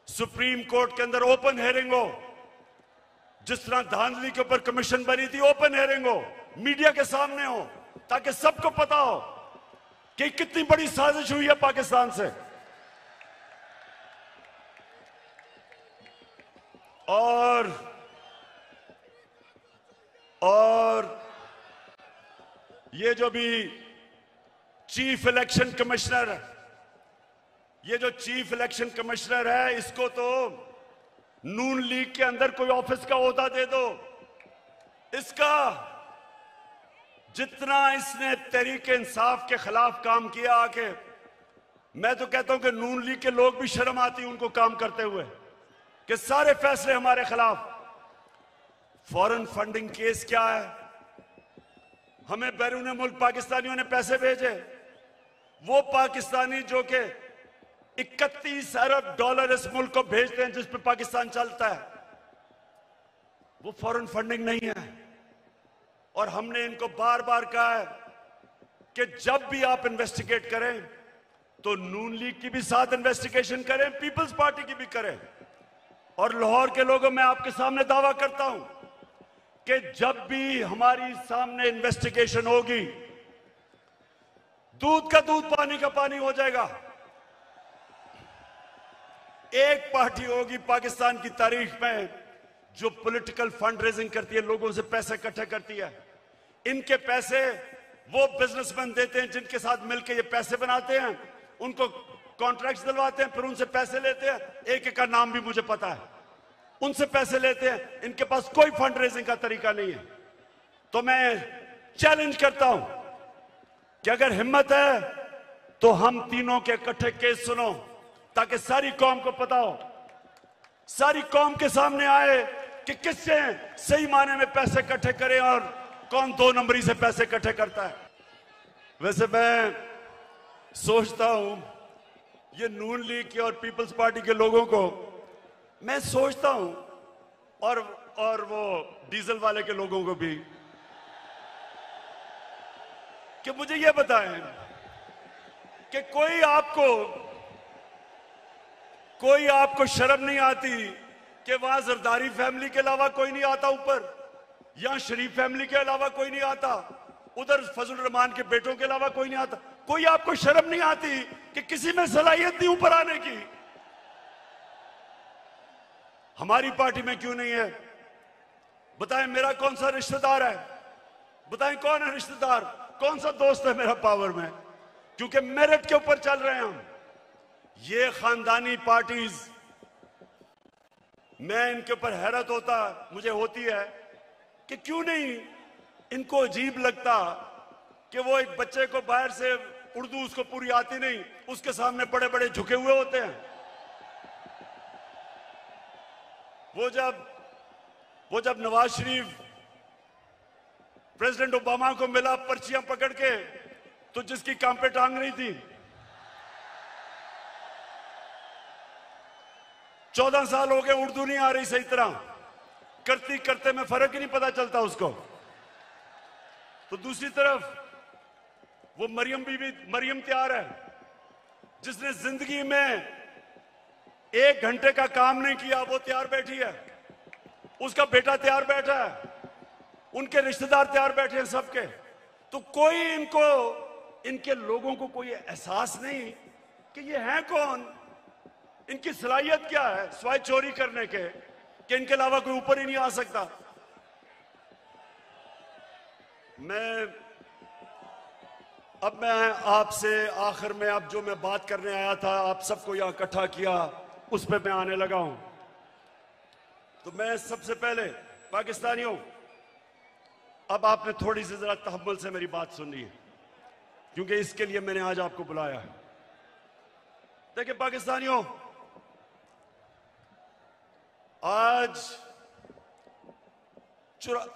सुप्रीम कोर्ट के अंदर ओपन हेयरिंग हो, जिस तरह धांधली के ऊपर कमीशन बनी थी, ओपन हेयरिंग हो, मीडिया के सामने हो, ताकि सबको पता हो कि कितनी बड़ी साजिश हुई है पाकिस्तान से। और ये जो भी चीफ इलेक्शन कमिश्नर है, ये जो चीफ इलेक्शन कमिश्नर है, इसको तो नून लीग के अंदर कोई ऑफिस का ओहदा दे दो। इसका जितना इसने तहरीक इंसाफ के खिलाफ काम किया आके, मैं तो कहता हूं कि नून लीग के लोग भी शर्म आती उनको काम करते हुए, कि सारे फैसले हमारे खिलाफ। फॉरेन फंडिंग केस क्या है? हमें बैरून मुल्क पाकिस्तानियों ने पैसे भेजे, वो पाकिस्तानी जो कि 31 अरब डॉलर इस मुल्क को भेजते हैं जिस पे पाकिस्तान चलता है, वो फॉरेन फंडिंग नहीं है। और हमने इनको बार बार कहा है कि जब भी आप इन्वेस्टिगेट करें तो नून लीग की भी साथ इन्वेस्टिगेशन करें, पीपल्स पार्टी की भी करें। और लाहौर के लोगों, मैं आपके सामने दावा करता हूं कि जब भी हमारी सामने इन्वेस्टिगेशन होगी, दूध का दूध पानी का पानी हो जाएगा। एक पार्टी होगी पाकिस्तान की तारीख में जो पॉलिटिकल फंड रेजिंग करती है, लोगों से पैसे इकट्ठे करती है। इनके पैसे वो बिजनेसमैन देते हैं जिनके साथ मिलकर ये पैसे बनाते हैं, उनको कॉन्ट्रैक्ट्स दिलवाते हैं, फिर उनसे पैसे लेते हैं। एक एक का नाम भी मुझे पता है, उनसे पैसे लेते हैं। इनके पास कोई फंड रेजिंग का तरीका नहीं है। तो मैं चैलेंज करता हूं कि अगर हिम्मत है तो हम तीनों के इकट्ठे केस सुनो, ताकि सारी कौम को पता हो, सारी कौम के सामने आए कि किससे सही मायने में पैसे इकट्ठे करें और कौन 2 नंबरी से पैसे इकट्ठे करता है। वैसे मैं सोचता हूं ये नून लीग के और पीपल्स पार्टी के लोगों को मैं सोचता हूं, और वो डीजल वाले के लोगों को भी, कि मुझे ये बताएं कि कोई आपको शर्म नहीं आती कि वहां जरदारी फैमिली के अलावा कोई नहीं आता ऊपर, यहां शरीफ फैमिली के अलावा कोई नहीं आता, उधर फजल रहमान के बेटों के अलावा कोई नहीं आता। कोई आपको शर्म नहीं आती कि किसी में सलाहियत नहीं ऊपर आने की? हमारी पार्टी में क्यों नहीं है? बताएं मेरा कौन सा रिश्तेदार है? बताएं कौन है रिश्तेदार, कौन सा दोस्त है मेरा पावर में? क्योंकि मेरिट के ऊपर चल रहे हैं हम। ये खानदानी पार्टीज, मैं इनके ऊपर हैरत मुझे होती है कि क्यों नहीं इनको अजीब लगता कि वो एक बच्चे को बाहर से उर्दू उसको पूरी आती नहीं, उसके सामने बड़े बड़े झुके हुए होते हैं। वो जब नवाज शरीफ प्रेसिडेंट ओबामा को मिला पर्चियां पकड़ के, तो जिसकी काम पे टांग नहीं थी, 14 साल हो गए, उर्दू नहीं आ रही सही तरह, करती करते में फर्क ही नहीं पता चलता उसको। तो दूसरी तरफ वो मरियम तैयार है, जिसने जिंदगी में 1 घंटे का काम नहीं किया, वो तैयार बैठी है, उसका बेटा तैयार बैठा है, उनके रिश्तेदार तैयार बैठे हैं सबके। तो कोई इनके लोगों को कोई एहसास नहीं कि ये हैं कौन, इनकी सलाहियत क्या है सिवाय चोरी करने के, कि इनके अलावा कोई ऊपर ही नहीं आ सकता। अब मैं आपसे आखिर में, अब जो मैं बात करने आया था, आप सबको यहां इकट्ठा किया, उस पर मैं आने लगा हूं। तो मैं सबसे पहले पाकिस्तानियों, अब आपने थोड़ी सी जरा तहम्मुल से मेरी बात सुननी है, क्योंकि इसके लिए मैंने आज आपको बुलाया है। देखिए पाकिस्तानियों,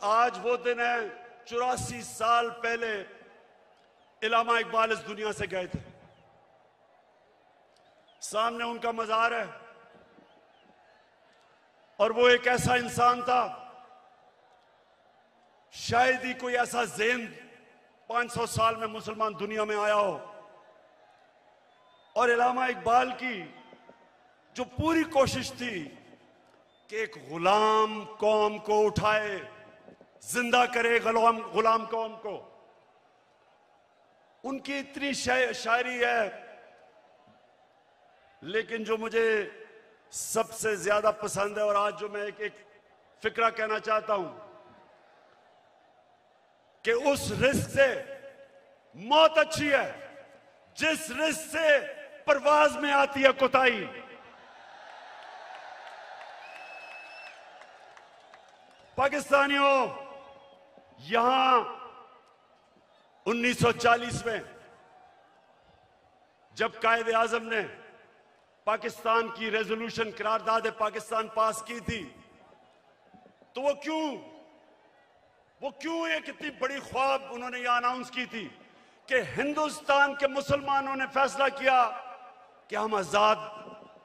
आज वो दिन है, 84 साल पहले इल्लामा इकबाल इस दुनिया से गए थे। सामने उनका मजार है, और वो एक ऐसा इंसान था, शायद ही कोई ऐसा ज़हन 500 साल में मुसलमान दुनिया में आया हो, और इल्लामा इकबाल की जो पूरी कोशिश थी कि एक गुलाम कौम को उठाए, जिंदा करे गुलाम कौम को, उनकी इतनी शायरी है। लेकिन जो मुझे सबसे ज्यादा पसंद है, और आज जो मैं एक फिक्रा कहना चाहता हूं, कि उस रिस्क से मौत अच्छी है जिस रिस्क से परवाज में आती है कोताही। पाकिस्तानियों, यहां 1940 में जब कायदे आजम ने पाकिस्तान की रेजोल्यूशन करारदाद पाकिस्तान पास की थी, तो वो क्यों एक इतनी बड़ी ख्वाब उन्होंने ये अनाउंस की थी कि हिंदुस्तान के मुसलमानों ने फैसला किया कि हम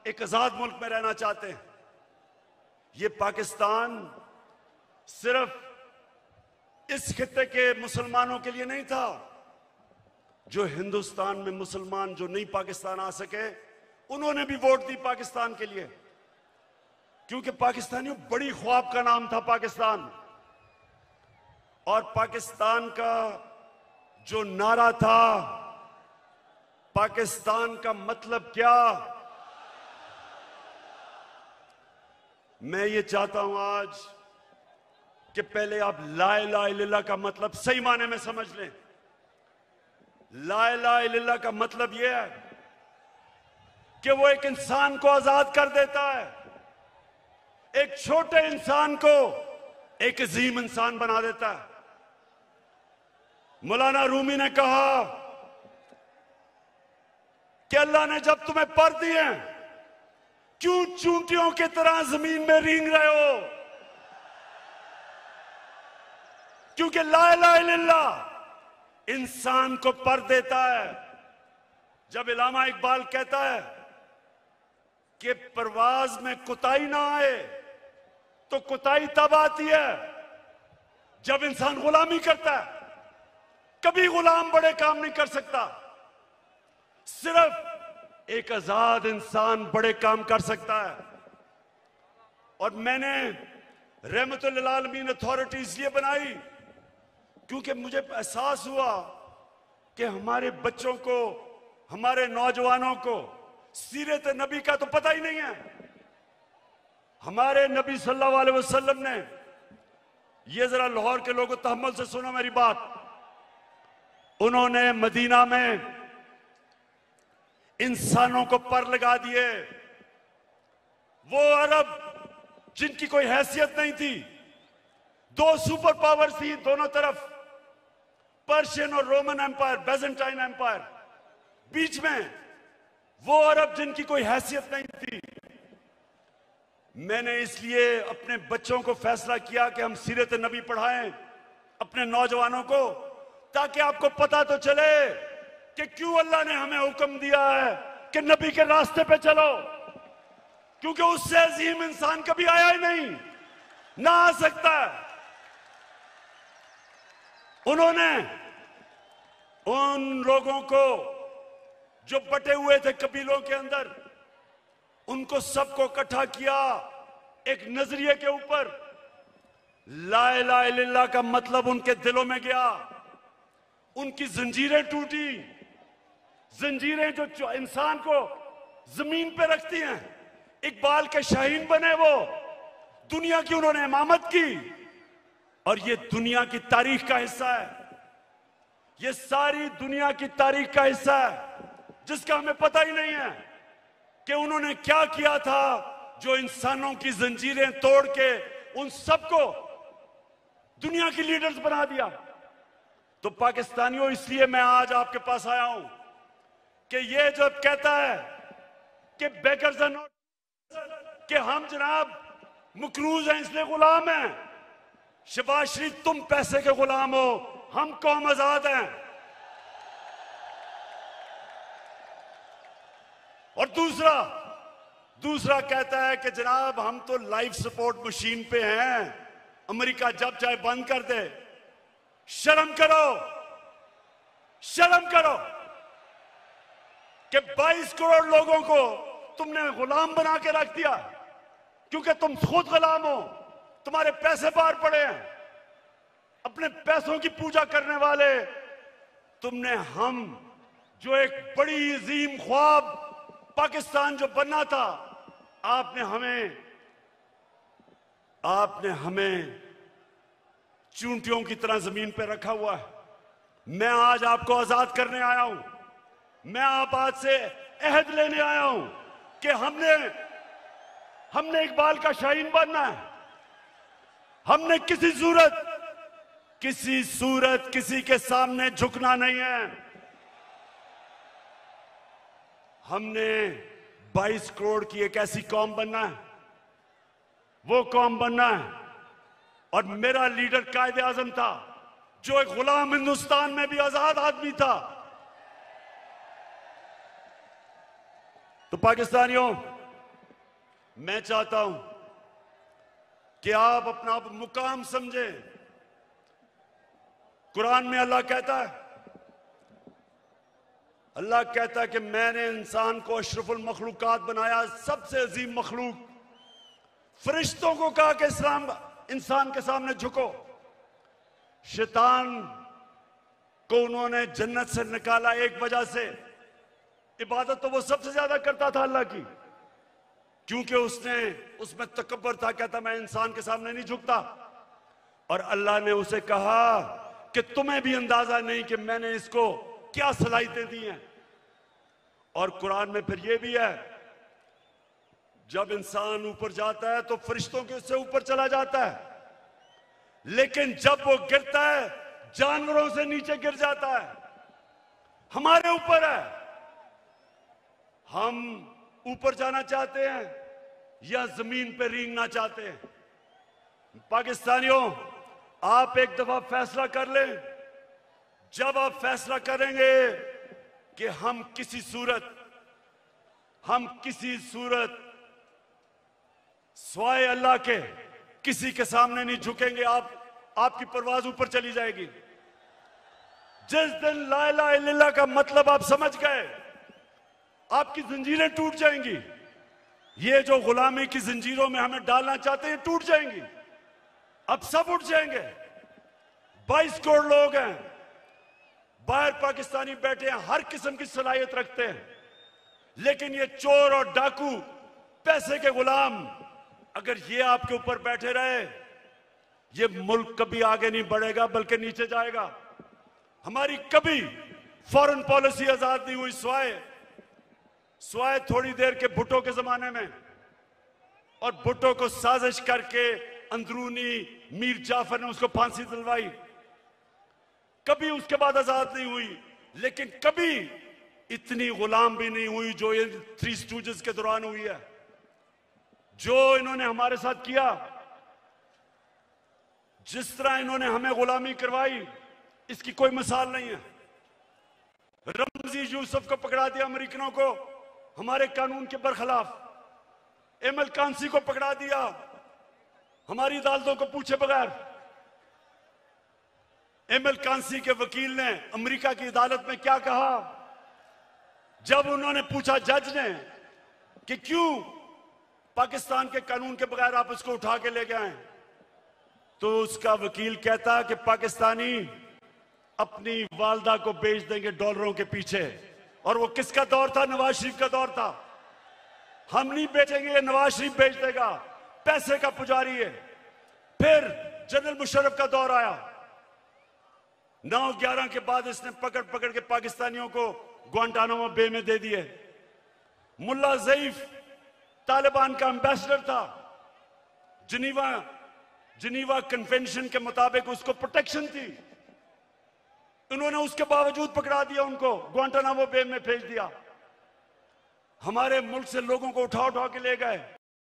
एक आजाद मुल्क में रहना चाहते हैं। ये पाकिस्तान सिर्फ इस खित्ते के मुसलमानों के लिए नहीं था। जो हिंदुस्तान में मुसलमान जो नहीं पाकिस्तान आ सके, उन्होंने भी वोट दी पाकिस्तान के लिए, क्योंकि पाकिस्तानियों बड़ी ख्वाब का नाम था पाकिस्तान। और पाकिस्तान का जो नारा था, पाकिस्तान का मतलब क्या, मैं ये चाहता हूं आज कि पहले आप ला इलाहा इल्लल्लाह का मतलब सही माने में समझ लें। ला इलाहा इल्लल्लाह का मतलब यह है कि वो एक इंसान को आजाद कर देता है, एक छोटे इंसान को एक अजीम इंसान बना देता है। मौलाना रूमी ने कहा कि अल्लाह ने जब तुम्हें पर दिए, क्यों चूंटियों की तरह जमीन में रेंग रहे हो? क्योंकि ला इलाहा इल्लल्लाह इंसान को पर देता है। जब इल्लामा इकबाल कहता है कि परवाज में कुताही ना आए, तो कुताही तब आती है जब इंसान गुलामी करता है। कभी गुलाम बड़े काम नहीं कर सकता, सिर्फ एक आजाद इंसान बड़े काम कर सकता है। और मैंने रहमतुल लिल आलमीन अथॉरिटी इसलिए बनाई क्योंकि मुझे एहसास हुआ कि हमारे बच्चों को, हमारे नौजवानों को सीरत नबी का तो पता ही नहीं है। हमारे नबी सल्लल्लाहु अलैहि वसल्लम ने, ये जरा लाहौर के लोगों तहम्मुल से सुनो मेरी बात, उन्होंने मदीना में इंसानों को पर लगा दिए। वो अरब जिनकी कोई हैसियत नहीं थी, दो सुपर पावर थी दोनों तरफ, पर्शियन और रोमन एम्पायर, बेजेंटाइन एम्पायर, बीच में वो अरब जिनकी कोई हैसियत नहीं थी। मैंने इसलिए अपने बच्चों को फैसला किया कि हम सीरत नबी पढ़ाएं अपने नौजवानों को, ताकि आपको पता तो चले कि क्यों अल्लाह ने हमें हुक्म दिया है कि नबी के रास्ते पे चलो। क्योंकि उससे अजीम इंसान कभी आया ही नहीं, ना आ सकता है। उन्होंने उन लोगों को जो बटे हुए थे कबीलों के अंदर, उनको सबको इकट्ठा किया एक नजरिए के ऊपर। ला इलाहा इल्लल्लाह का मतलब उनके दिलों में गया, उनकी जंजीरें टूटी, जंजीरें जो इंसान को जमीन पे रखती हैं। इकबाल के शाहीन बने वो, दुनिया की उन्होंने इमामत की, और ये दुनिया की तारीख का हिस्सा है। ये सारी दुनिया की तारीख का हिस्सा है जिसका हमें पता ही नहीं है कि उन्होंने क्या किया था, जो इंसानों की जंजीरें तोड़ के उन सबको दुनिया की लीडर्स बना दिया। तो पाकिस्तानियों, इसलिए मैं आज आपके पास आया हूं कि ये जब कहता है कि बेकर्स आर नॉट, कि हम जनाब मकरूज हैं इसलिए गुलाम हैं। शहबाज शरीफ, तुम पैसे के गुलाम हो, हम कौम आजाद हैं। और दूसरा कहता है कि जनाब हम तो लाइफ सपोर्ट मशीन पे हैं, अमेरिका जब चाहे बंद कर दे। शर्म करो, शर्म करो कि 22 करोड़ लोगों को तुमने गुलाम बना के रख दिया, क्योंकि तुम खुद गुलाम हो, तुम्हारे पैसे बाहर पड़े हैं, अपने पैसों की पूजा करने वाले तुमने। हम जो एक बड़ी अजीम ख्वाब पाकिस्तान जो बनना था, आपने हमें चूंटियों की तरह जमीन पर रखा हुआ है। मैं आज आपको आजाद करने आया हूं। मैं आप आज से अहद लेने आया हूं कि हमने इकबाल का शाहीन बनना है। हमने किसी सूरत किसी के सामने झुकना नहीं है। हमने 22 करोड़ की एक ऐसी कौम बनना है, वो कौम बनना है। और मेरा लीडर कायदे आजम था, जो एक गुलाम हिंदुस्तान में भी आजाद आदमी था। तो पाकिस्तानियों, मैं चाहता हूं कि आप अपना मुकाम समझें। कुरान में अल्लाह कहता है कि मैंने इंसान को अशरफुल मखलूकात बनाया, सबसे अजीम मखलूक। फरिश्तों को कहा कि इंसान के सामने झुको। शैतान को उन्होंने जन्नत से निकाला एक वजह से। इबादत तो वो सबसे ज्यादा करता था अल्लाह की, क्योंकि उसमें तकब्बर था, कहता मैं इंसान के सामने नहीं झुकता। और अल्लाह ने उसे कहा कि तुम्हें भी अंदाजा नहीं कि मैंने इसको क्या सलाहियतें दी हैं। और कुरान में फिर ये भी है, जब इंसान ऊपर जाता है तो फरिश्तों के उससे ऊपर चला जाता है, लेकिन जब वो गिरता है जानवरों से नीचे गिर जाता है। हमारे ऊपर है, हम ऊपर जाना चाहते हैं या जमीन पे रेंगना चाहते हैं। पाकिस्तानियों, आप एक दफा फैसला कर लें। जब आप फैसला करेंगे कि हम किसी सूरत स्वाय अल्लाह के किसी के सामने नहीं झुकेंगे, आपकी परवाज ऊपर चली जाएगी। जिस दिन ला इलाहा इल्लल्लाह का मतलब आप समझ गए, आपकी जंजीरें टूट जाएंगी। ये जो गुलामी की जंजीरों में हमें डालना चाहते हैं, टूट जाएंगी। अब सब उठ जाएंगे। 22 करोड़ लोग हैं बाहर, पाकिस्तानी बैठे हैं, हर किस्म की सलाहियत रखते हैं, लेकिन ये चोर और डाकू, पैसे के गुलाम, अगर ये आपके ऊपर बैठे रहे, ये मुल्क कभी आगे नहीं बढ़ेगा बल्कि नीचे जाएगा। हमारी कभी फॉरेन पॉलिसी आजाद नहीं हुई। स्वाय थोड़ी देर के भुट्टो के जमाने में, और भुट्टो को साजिश करके अंदरूनी मीर जाफर ने उसको फांसी दिलवाई। कभी उसके बाद आजाद नहीं हुई, लेकिन कभी इतनी गुलाम भी नहीं हुई जो ये 3 स्टूजेस के दौरान हुई है। जो इन्होंने हमारे साथ किया, जिस तरह इन्होंने हमें गुलामी करवाई, इसकी कोई मिसाल नहीं है। रमजी यूसुफ को पकड़ा दिया अमेरिकनों को, हमारे कानून के बरखिलाफ। एमएल कांसी को पकड़ा दिया, हमारी अदालतों को पूछे बगैर। एमएल कांसी के वकील ने अमेरिका की अदालत में क्या कहा, जब उन्होंने पूछा जज ने कि क्यों पाकिस्तान के कानून के बगैर आप उसको उठा के ले गए, तो उसका वकील कहता कि पाकिस्तानी अपनी वालदा को बेच देंगे डॉलरों के पीछे। और वो किसका दौर था? नवाज शरीफ का दौर था। हम नहीं बेचेंगे, नवाज शरीफ बेच देगा, पैसे का पुजारी है। फिर जनरल मुशर्रफ का दौर आया, 9/11 के बाद इसने पकड़ पकड़ के पाकिस्तानियों को ग्वांटानामो बे में दे दिए। मुल्ला ज़ईफ तालिबान का एम्बेसडर था, जिनीवा कन्वेंशन के मुताबिक उसको प्रोटेक्शन थी, उन्होंने उसके बावजूद पकड़ा दिया, उनको ग्वांटानामो बे में भेज दिया। हमारे मुल्क से लोगों को उठा उठा के ले गए।